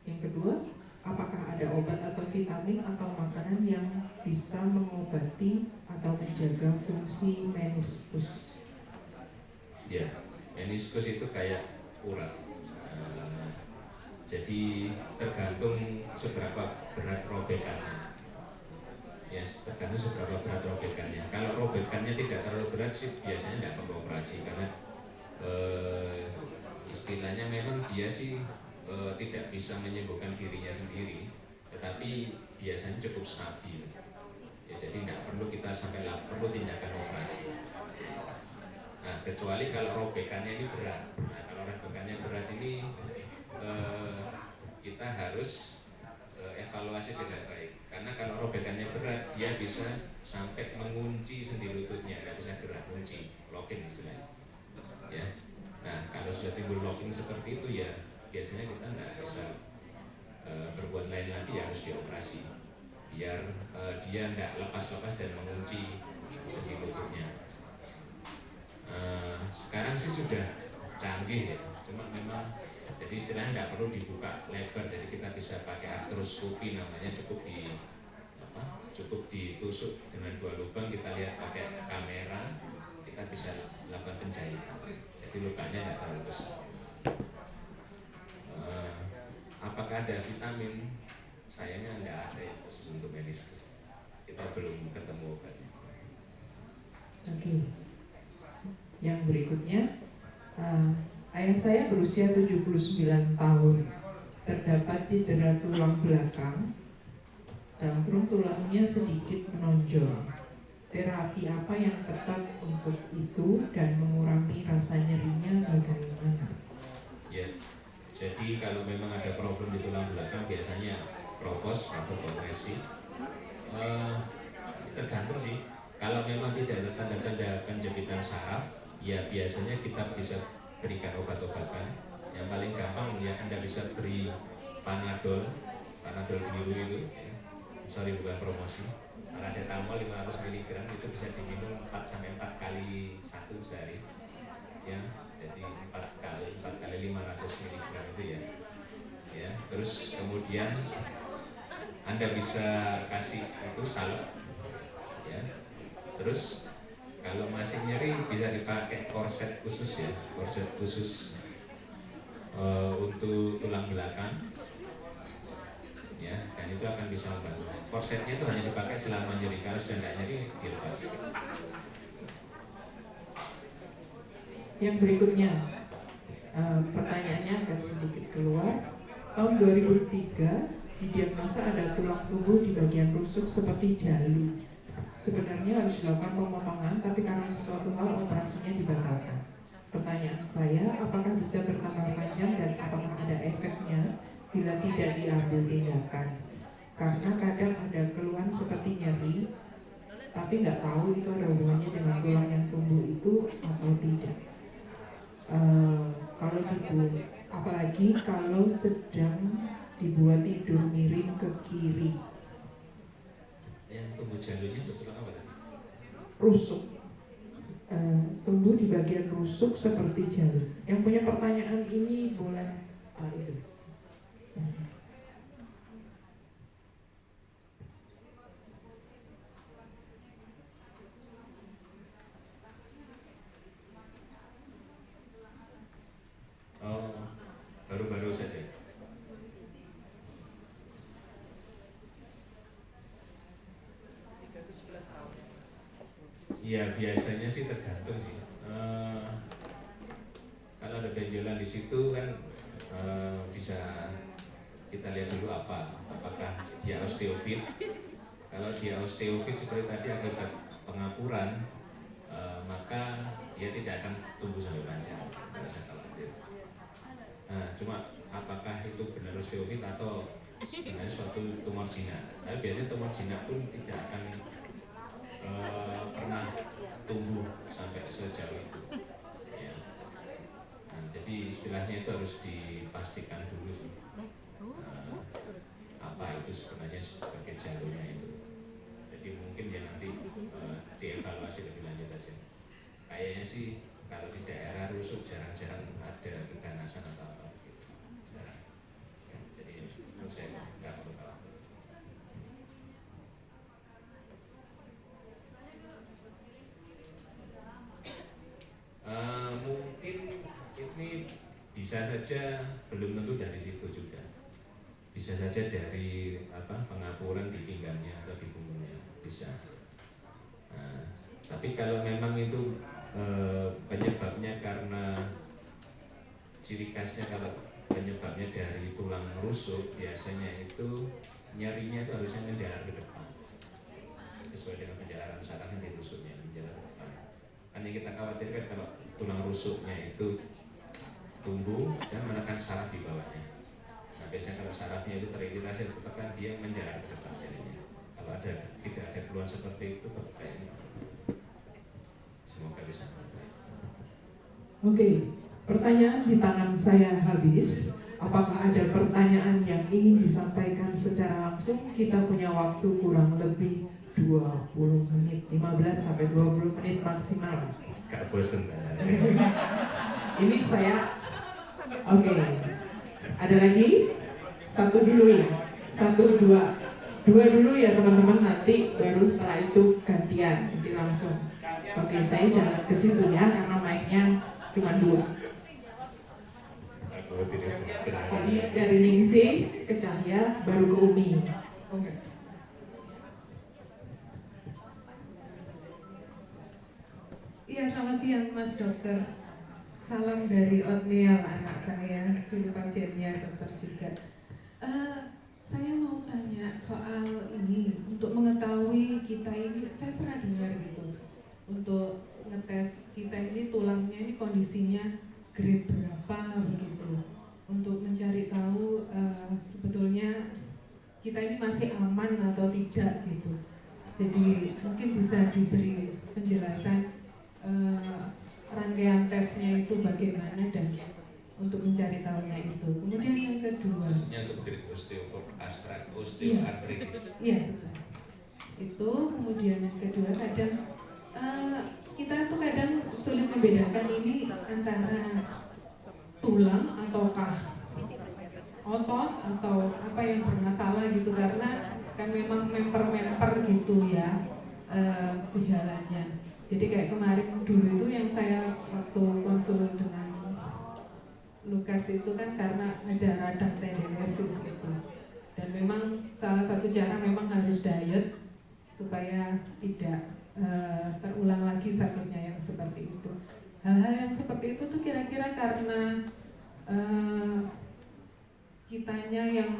Yang kedua, apakah ada obat atau vitamin atau makanan yang bisa mengobati atau menjaga fungsi meniskus? Ya, meniskus itu kayak urat. Jadi tergantung seberapa berat robekannya. Ya, tergantung seberapa berat robekannya. Kalau robekannya tidak terlalu berat sih biasanya tidak perlu operasi karena istilahnya memang dia sih tidak bisa menyembuhkan dirinya sendiri, tetapi biasanya cukup stabil. Ya, jadi tidak perlu kita sampai perlu tindakan operasi. Nah, kecuali kalau robekannya ini berat. Nah, kalau robekannya berat ini kita harus evaluasi dengan baik. Karena kalau robekannya berat, dia bisa sampai mengunci sendi lututnya, nggak bisa gerak, kunci, locking istilahnya. Ya. Nah, kalau sudah timbul locking seperti itu ya biasanya kita nggak bisa berbuat lain lagi, ya harus dioperasi. biar dia tidak lepas-lepas dan mengunci sendi lututnya. Sekarang sih sudah canggih ya, cuma memang jadi istilahnya tidak perlu dibuka lebar, jadi kita bisa pakai artroskopi namanya, cukup ditusuk dengan 2 lubang, kita lihat pakai kamera, kita bisa lakukan penjahitan, jadi lukanya tidak terlalu besar. Apakah ada vitamin? Sayangnya tidak ada ya khusus untuk meniskus, kita belum ketemu obatnya. Oke. Yang berikutnya, ayah saya berusia 79 tahun, terdapat cedera tulang belakang, dalam kurung tulangnya sedikit menonjol. Terapi apa yang tepat untuk itu dan mengurangi rasa nyerinya bagaimana? Ya, jadi kalau memang ada problem di tulang belakang biasanya propos atau progresi. Tergantung sih. Kalau memang tidak ada tanda-tanda penjepitan saraf, ya biasanya kita bisa berikan obat-obatan. Yang paling gampang ya Anda bisa beri Panadol biru itu. Sorry, bukan promosi. Paracetamol 500 mg itu bisa diminum 4 kali 1 sehari. Ya, jadi 4 kali 500 mg itu ya. Ya, terus kemudian Anda bisa kasih itu salep. Ya. Terus kalau masih nyeri bisa dipakai korset khusus ya, korset khusus untuk tulang belakang. Ya, dan itu akan bisa membantu. Korsetnya itu hanya dipakai selama nyeri, kalau sudah tidak nyeri dilepas. Yang berikutnya, pertanyaannya agak sedikit keluar. Tahun 2003 didiagnosa ada tulang tubuh di bagian rusuk seperti jalu. Sebenarnya harus dilakukan pemotongan, tapi karena sesuatu hal operasinya dibatalkan. Pertanyaan saya, apakah bisa bertambah panjang dan apakah ada efeknya bila tidak diambil tindakan? Karena kadang ada keluhan seperti nyeri, tapi nggak tahu itu ada hubungannya dengan tulang yang tumbuh itu atau tidak. Kalau apalagi kalau sedang dibuat tidur miring ke kiri. Yang tumbuh jalunya betul apa tadi? Rusuk. Tumbuh di bagian rusuk seperti jalu. Yang punya pertanyaan ini boleh itu. Oh, baru-baru saja. Ya biasanya sih tergantung sih. Kalau ada benjolan di situ kan bisa kita lihat dulu apakah dia osteofit. Kalau dia osteofit seperti tadi akibat pengapuran, maka dia tidak akan tumbuh sampai panjang, tidak usah khawatir. Cuma apakah itu benar osteofit atau sebenarnya suatu tumor jinak? Tapi biasanya tumor jinak pun tidak akan pernah tumbuh sampai sejauh itu. Ya. Nah, jadi istilahnya itu harus dipastikan dulu sih. Apa itu sebenarnya sebagai jalurnya itu. Jadi mungkin ya nanti dievaluasi lebih lanjut aja. Kayaknya sih kalau di daerah rusuk jarang-jarang ada keganasan atau apa gitu. Jarang. Ya, jadi menurut saya nggak perlu khawatir. Mungkin ini bisa saja belum tentu dari situ juga. Bisa saja dari pengapuran di pinggangnya atau di punggungnya bisa. Tapi kalau memang itu penyebabnya karena ciri khasnya, kalau penyebabnya dari tulang rusuk, biasanya itu nyerinya itu harusnya menjalar ke depan sesuai dengan penjalaran sarafnya di rusuknya, menjalar ke depan. Kan yang kita khawatirkan kalau tulang rusuknya itu tumbuh dan menekan saraf di bawahnya. Nah biasanya kalau sarafnya itu teriritasi atau tertekan, dia menjalar ke depan jadinya. Kalau tidak ada keluhan seperti itu, kayaknya semoga bisa membantu. Oke, pertanyaan di tangan saya habis. Apakah ada pertanyaan yang ingin disampaikan secara langsung? Kita punya waktu kurang lebih 20 menit, 15 sampai 20 menit maksimal. Gak bosen. Ini saya, oke. Ada lagi? Satu dulu ya, satu dua dulu ya teman-teman, nanti baru setelah itu gantian, nanti langsung. Oke, saya jalan ke situ ya, karena mic-nya cuma 2. Aku tidak bosen. Jadi dari Ningsih ke Cahya, baru ke Umi. Oke. Iya, selamat siang Mas Dokter. Salam dari Otniel, anak saya, dulu pasiennya dokter juga. Saya mau tanya soal ini, untuk mengetahui kita ini, saya pernah dengar gitu, untuk ngetes kita ini tulangnya ini kondisinya grade berapa begitu, untuk mencari tahu sebetulnya kita ini masih aman atau tidak gitu. Jadi mungkin bisa diberi penjelasan rangkaian tesnya itu bagaimana dan untuk mencari tahunya itu. Kemudian yang kedua, Maksudnya untuk grade osteoartritis. iya betul. Itu kemudian yang kedua kadang kita tuh kadang sulit membedakan ini antara tulang ataukah otot atau apa yang bermasalah gitu, karena kan memang memper gitu ya gejalanya. Jadi kayak kemarin dulu itu yang saya waktu konsul dengan Lukas itu kan karena ada radang tendinosis itu, dan memang salah satu cara memang harus diet supaya tidak terulang lagi sakitnya yang seperti itu. Hal-hal yang seperti itu tuh kira-kira karena kitanya yang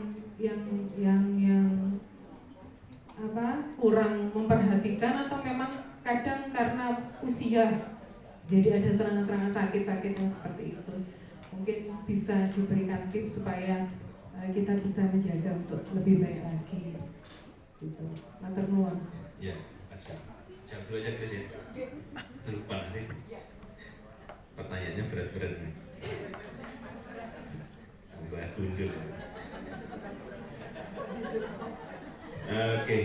apa kurang memperhatikan, atau memang kadang karena usia jadi ada serangan-serangan sakit-sakit yang seperti itu. Mungkin bisa diberikan tips supaya kita bisa menjaga untuk lebih baik lagi gitu. Matur nuwun. Ya, kasih. Jam 2 aja Chris ya. Lupa nanti. Pertanyaannya berat-berat nih. Mbak Gundul. Oke.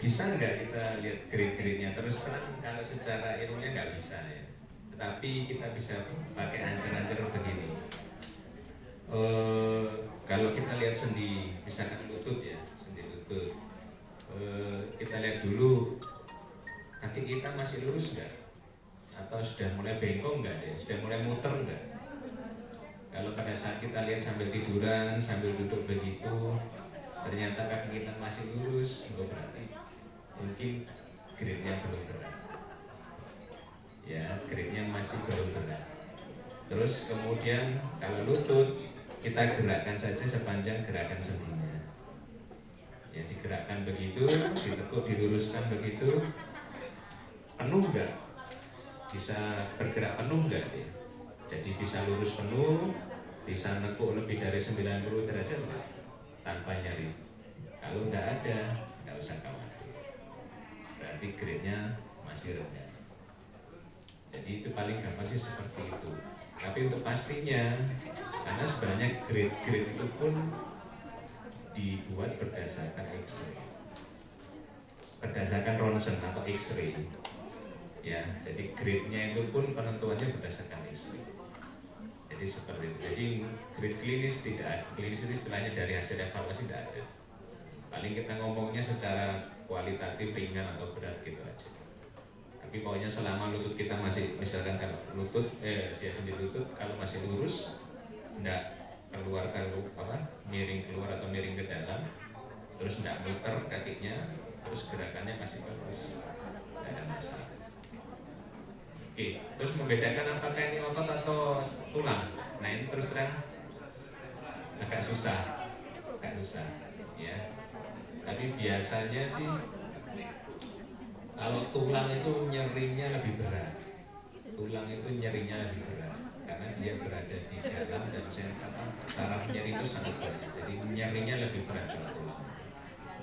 Bisa nggak kita lihat grade-grade-nya? Terus terang kalau secara ilmunya nggak bisa ya. Tetapi kita bisa pakai ancer-ancer begini. Kalau kita lihat sendi, misalkan lutut ya, sendi lutut. Kita lihat dulu kaki kita masih lurus nggak? Atau sudah mulai bengkok nggak ya? Sudah mulai muter nggak? Kalau pada saat kita lihat sambil tiduran, sambil duduk begitu, ternyata kaki kita masih lurus, itu berarti mungkin grade-nya belum berat. Ya, grade-nya masih belum berat. Terus kemudian kalau lutut, kita gerakkan saja sepanjang gerakan sendinya. Ya, digerakkan begitu, ditekuk, diluruskan begitu, penuh nggak? Bisa bergerak penuh nggak ya? Jadi bisa lurus penuh, bisa nekuk lebih dari 90 derajat nggak? Tanpa nyeri. Kalau nggak ada, nggak usah khawatir. Berarti grade-nya masih rendah. Jadi itu paling gampang sih seperti itu. Tapi untuk pastinya, karena sebenarnya grade-grade itu pun dibuat berdasarkan X-ray, berdasarkan ronsen atau X-ray. Ya, jadi grade-nya itu pun penentuannya berdasarkan X-ray. Jadi seperti itu. Jadi grade klinis tidak ada. Klinis itu istilahnya dari hasil evaluasi tidak ada. Paling kita ngomongnya secara kualitatif ringan atau berat gitu aja. Tapi pokoknya selama lutut kita masih, misalkan kalau lutut, sendi lutut kalau masih lurus, enggak keluar miring keluar atau miring ke dalam, terus enggak muter kakinya, terus gerakannya masih bagus, enggak ada masalah. Oke, terus membedakan apakah ini otot atau tulang. Nah ini terus terang agak susah, ya. Tapi biasanya sih kalau tulang itu nyerinya lebih berat. Tulang itu nyerinya lebih berat karena dia berada di dalam dan saraf nyeri itu sangat banyak. Jadi nyerinya lebih berat kalau tulang.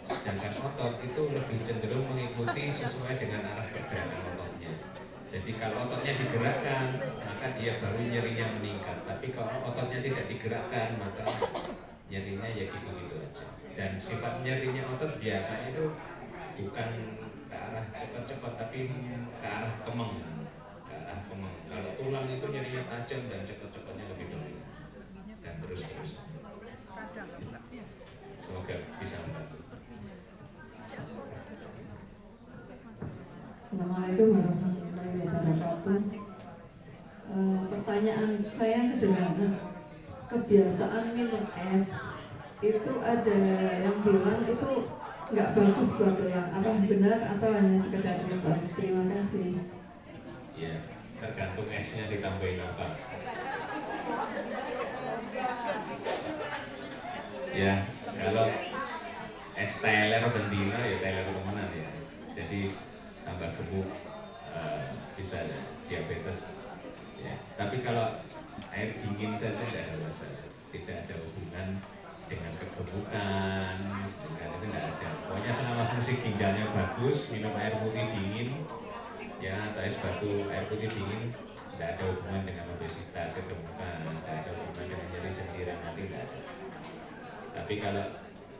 Sedangkan otot itu lebih cenderung mengikuti sesuai dengan arah pergerakan ototnya. Jadi kalau ototnya digerakkan, maka dia baru nyerinya meningkat. Tapi kalau ototnya tidak digerakkan, maka nyerinya ya gitu-gitu aja. Dan sifat nyerinya otot biasanya itu bukan ke arah cepat-cepat, tapi ke arah kemeng. Ke arah kemeng. Kalau tulang itu nyerinya tajam dan cepat-cepatnya lebih dulu. Dan terus-terus. Semoga bisa membantu. Assalamualaikum warahmatullahi wabarakatuh. Pertanyaan saya sederhana. Kebiasaan minum es itu ada yang bilang itu nggak bagus buat tulang. Apa benar atau hanya sekedar mitos? Terima kasih. Ya, tergantung esnya ditambahin apa. Ya, kalau es teler bendina ya teler temenan ya. Jadi tambah gemuk, bisa diabetes. Ya. Tapi kalau air dingin saja tidak ada masalah, tidak ada hubungan dengan kegemukan, dengan itu tidak ada. Pokoknya selama fungsi ginjalnya bagus, minum air putih dingin, ya atau es batu air putih dingin, tidak ada hubungan dengan obesitas, kegemukan, tidak ada hubungan dengan nyeri sendi dan hati, tidak ada. Tapi kalau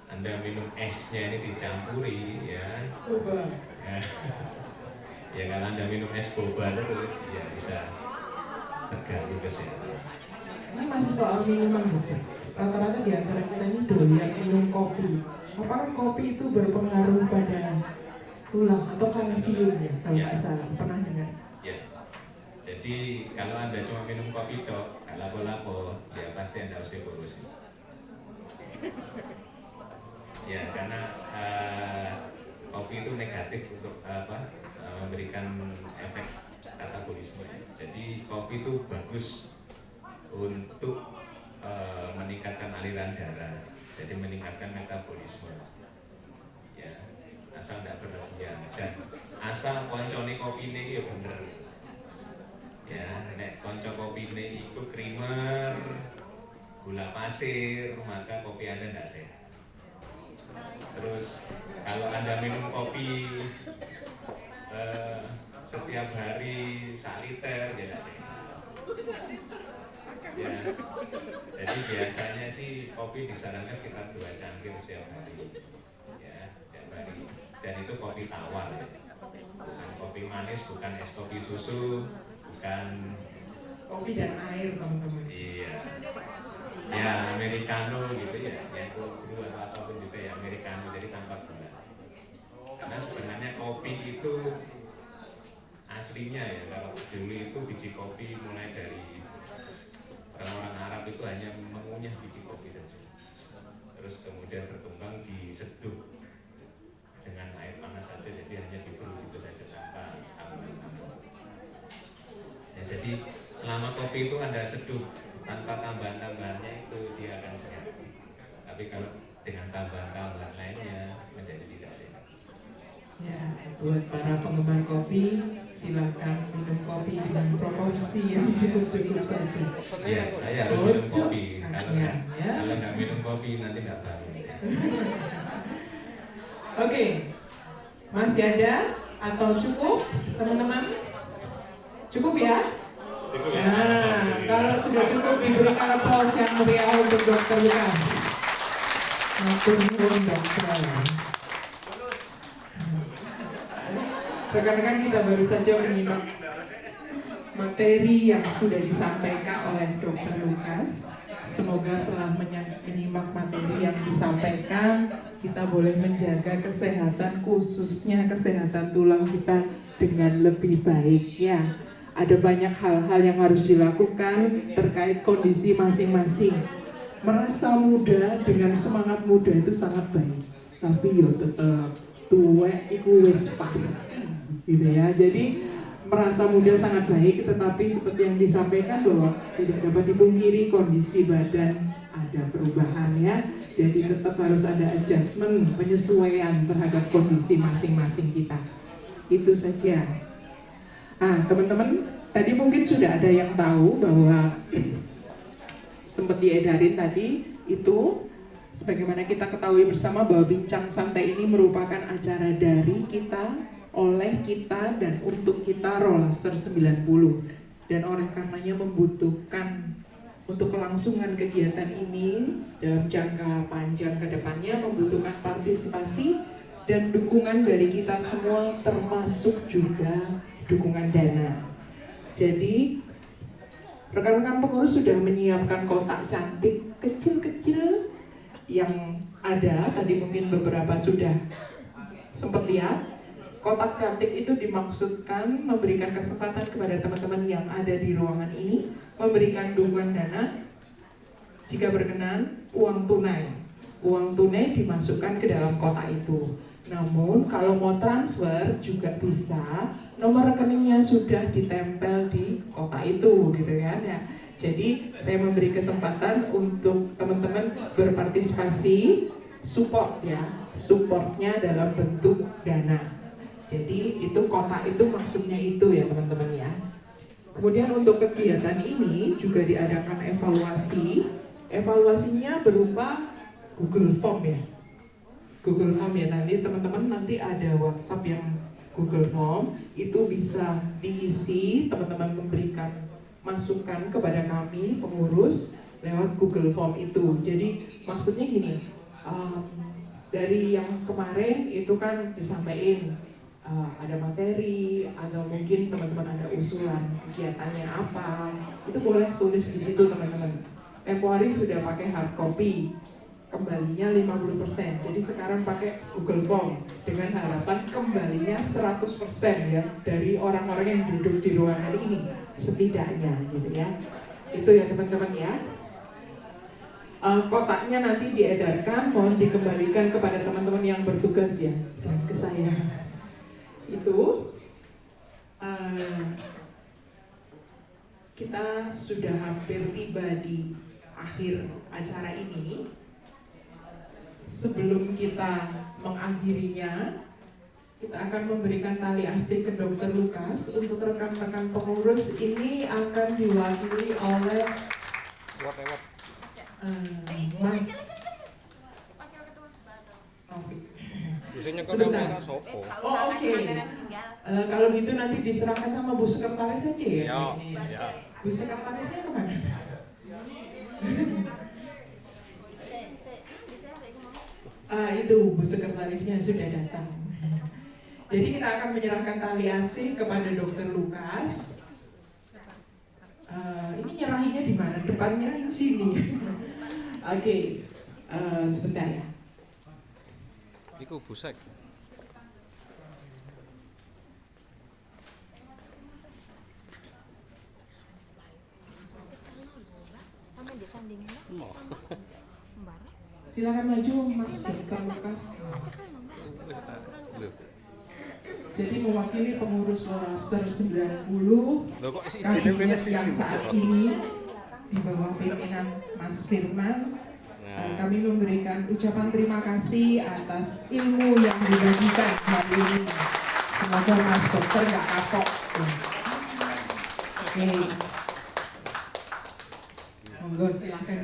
Anda minum esnya ini dicampuri, ya, ya, ya kalau Anda minum es boba terus, ya bisa terganggu kesehatan. Ini masih soal minuman, dokter. Rata-rata di antara kita ini doyan minum kopi. Apakah kopi itu berpengaruh pada tulang atau kalsium ya? Kalau nggak salah, pernah dengar? Ya, jadi kalau Anda cuma minum kopi dok, nggak lapo-lapo, ya pasti Anda osteoporosis. Ya, karena kopi itu negatif untuk memberikan efek katabolisme. Jadi kopi itu bagus untuk meningkatkan aliran darah, jadi meningkatkan metabolisme. Ya, asal tidak berlebihan dan asal koncone kopi ini ya bener. Ya, nek konco kopi ini itu creamer, gula pasir, maka kopi Anda tidak sehat. Terus kalau Anda minum kopi setiap hari 1 liter, ya tidak sehat. Ya, jadi biasanya sih kopi disarankan sekitar 2 cangkir setiap hari, ya setiap hari. Dan itu kopi tawar, ya. Bukan kopi manis, bukan es kopi susu, bukan Kopi dan air, teman-teman. iya, ya americano gitu ya, yang cold atau apapun juga ya americano, jadi tanpa gula. Karena sebenarnya kopi itu aslinya ya, kalau dulu itu biji kopi mulai dari orang-orang Arab itu hanya mengunyah biji kopi saja. Terus kemudian berkembang diseduh dengan air panas saja, jadi hanya dibrew itu saja tanpa tambahan-tambahan. Ya, jadi selama kopi itu Anda seduh tanpa tambahan-tambahannya itu dia akan sehat. Tapi kalau dengan tambahan-tambahan lainnya menjadi tidak sehat. Ya, buat para penggemar kopi, silakan minum kopi dengan proporsi yang cukup-cukup saja. Ya, saya harus minum kopi. Ya. Kalau nggak minum kopi nanti nggak bangun. Oke, masih ada atau cukup, teman-teman? Cukup ya? Cukup ya? Nah, kalau sudah cukup diberikan aplaus yang meriah untuk Dr. Lukas. Matur nuwun dokter. Rekan-rekan, kita baru saja menyimak materi yang sudah disampaikan oleh Dr. Lukas. Semoga setelah menyimak materi yang disampaikan, kita boleh menjaga kesehatan, khususnya kesehatan tulang kita dengan lebih baik ya. Ada banyak hal-hal yang harus dilakukan terkait kondisi masing-masing. Merasa muda dengan semangat muda itu sangat baik, tapi yo tetap tuwek iku wis pasti gitu ya. Jadi merasa muda sangat baik, tetapi seperti yang disampaikan bahwa tidak dapat dipungkiri kondisi badan ada perubahan ya. Jadi tetap harus ada adjustment, penyesuaian terhadap kondisi masing-masing kita. Itu saja. Teman-teman, tadi mungkin sudah ada yang tahu bahwa sempat diedarin tadi itu, sebagaimana kita ketahui bersama bahwa Bincang Santai ini merupakan acara dari kita oleh kita dan untuk kita Rollaser 90. Dan oleh karenanya membutuhkan untuk kelangsungan kegiatan ini dalam jangka panjang ke depannya membutuhkan partisipasi dan dukungan dari kita semua, termasuk juga dukungan dana. Jadi rekan-rekan pengurus sudah menyiapkan kotak cantik kecil-kecil yang ada, tadi mungkin beberapa sudah sempat lihat. Kotak cantik itu dimaksudkan memberikan kesempatan kepada teman-teman yang ada di ruangan ini memberikan dukungan dana jika berkenan uang tunai. Uang tunai dimasukkan ke dalam kotak itu. Namun kalau mau transfer juga bisa, nomor rekeningnya sudah ditempel di kotak itu gitu kan ya. Jadi saya memberi kesempatan untuk teman-teman berpartisipasi, support ya, supportnya dalam bentuk dana. Jadi itu kotak itu maksudnya itu ya teman-teman ya. Kemudian untuk kegiatan ini juga diadakan evaluasi. Evaluasinya berupa Google Form ya. Google Form ya, nanti teman-teman nanti ada WhatsApp yang Google Form, itu bisa diisi, teman-teman memberikan masukan kepada kami pengurus lewat Google Form itu. Jadi maksudnya gini, dari yang kemarin itu kan disampaikan ada materi atau mungkin teman-teman ada usulan kegiatannya apa, itu boleh tulis di situ teman-teman. Tempo hari sudah pakai hard copy, kembalinya 50%. Jadi sekarang pakai Google Form dengan harapan kembalinya 100% ya dari orang-orang yang duduk di ruangan ini setidaknya gitu ya. Itu ya teman-teman ya. Kotaknya nanti diedarkan, mohon dikembalikan kepada teman-teman yang bertugas ya, jangan ke saya. Itu kita sudah hampir tiba di akhir acara ini. Sebelum kita mengakhirinya, kita akan memberikan tali asih ke Dr. Lukas. Untuk rekan-rekan pengurus ini akan diwakili oleh Mas Taufik. Sebentar. Oh oke. Kalau gitu nanti diserahkan sama Bu Sekretaris aja ya. Bu Sekretarisnya kemana? Itu Bu Sekretarisnya sudah datang. Jadi kita akan menyerahkan tali asih kepada Dr. Lukas. Ini nyerahinnya di mana? Depannya di sini. Oke. Sebentar ya. Iku busek. Sampai disandingin lah. Silakan maju Mas Dr. Lukas. Jadi mewakili pengurus Rollaser 90 kabinet yang saat ini di bawah pimpinan Mas Firman. Kami memberikan ucapan terima kasih atas ilmu yang dibagikan hari ini. Semoga Mas Dokter nggak kapok. Oke. Monggo silakan.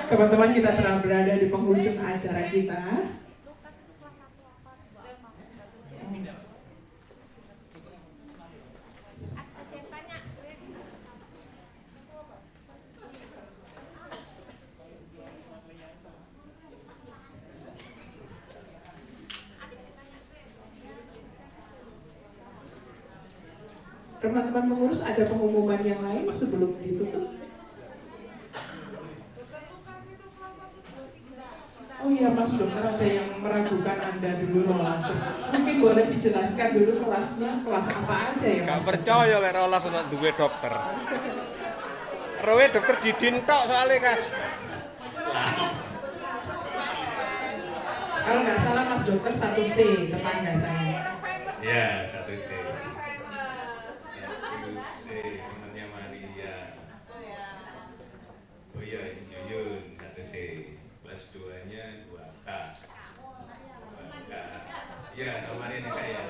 Teman-teman, kita telah berada di penghujung acara kita. Teman-teman pengurus, ada pengumuman yang lain sebelum ditutup? Oh iya Mas Dokter, ada yang meragukan Anda dulu Rollaser. Mungkin boleh dijelaskan dulu kelasnya, kelas apa aja ya Mas? Gak percaya lek rolas ana duwe dokter. Rowe dokter Didin tok soalnya Kas. Kalau nggak salah Mas Dokter 1C, tetangga saya. Ya, 1C. 1C, temannya Maria. Oh iya, Yuyun, 1C. Kelas 2-nya 2K. 2K. Iya, sama Maria juga ya.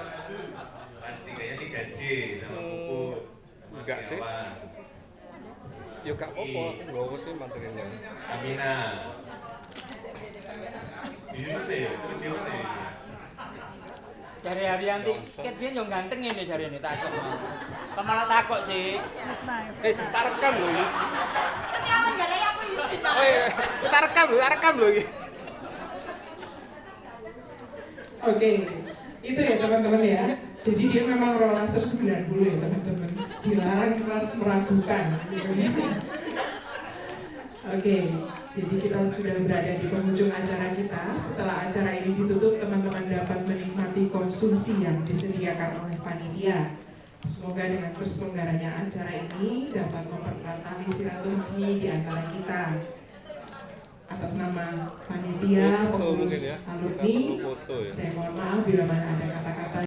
Kelas 3-nya 3J, sama Puput, sama Setiawan. Ya gak apa-apa, lho sih manterin. Amina. Di mana ya? Terus mana ya? Jari Haryanti, ket biyen yo ganteng ngene jarene takok. Kok malah takok sih? Tak rekam lho iki. Setiawan gak ada aku di sini. Oh iya, tak rekam lho iki. Oke, itu ya teman-teman ya. Jadi dia memang rollaster 90 ya teman-teman. Dilarang keras meragukan. Gitu ya. Oke, jadi kita sudah berada di penghujung acara kita. Setelah acara ini ditutup, teman-teman dapat menikmati konsumsi yang disediakan oleh panitia. Semoga dengan terselenggaranya acara ini dapat mempererat tali silaturahmi di antara kita. Atas nama panitia, Foto mungkin pengurus ya. alumni, Kita perlu foto ya. saya mohon maaf bila mana ada kata-kata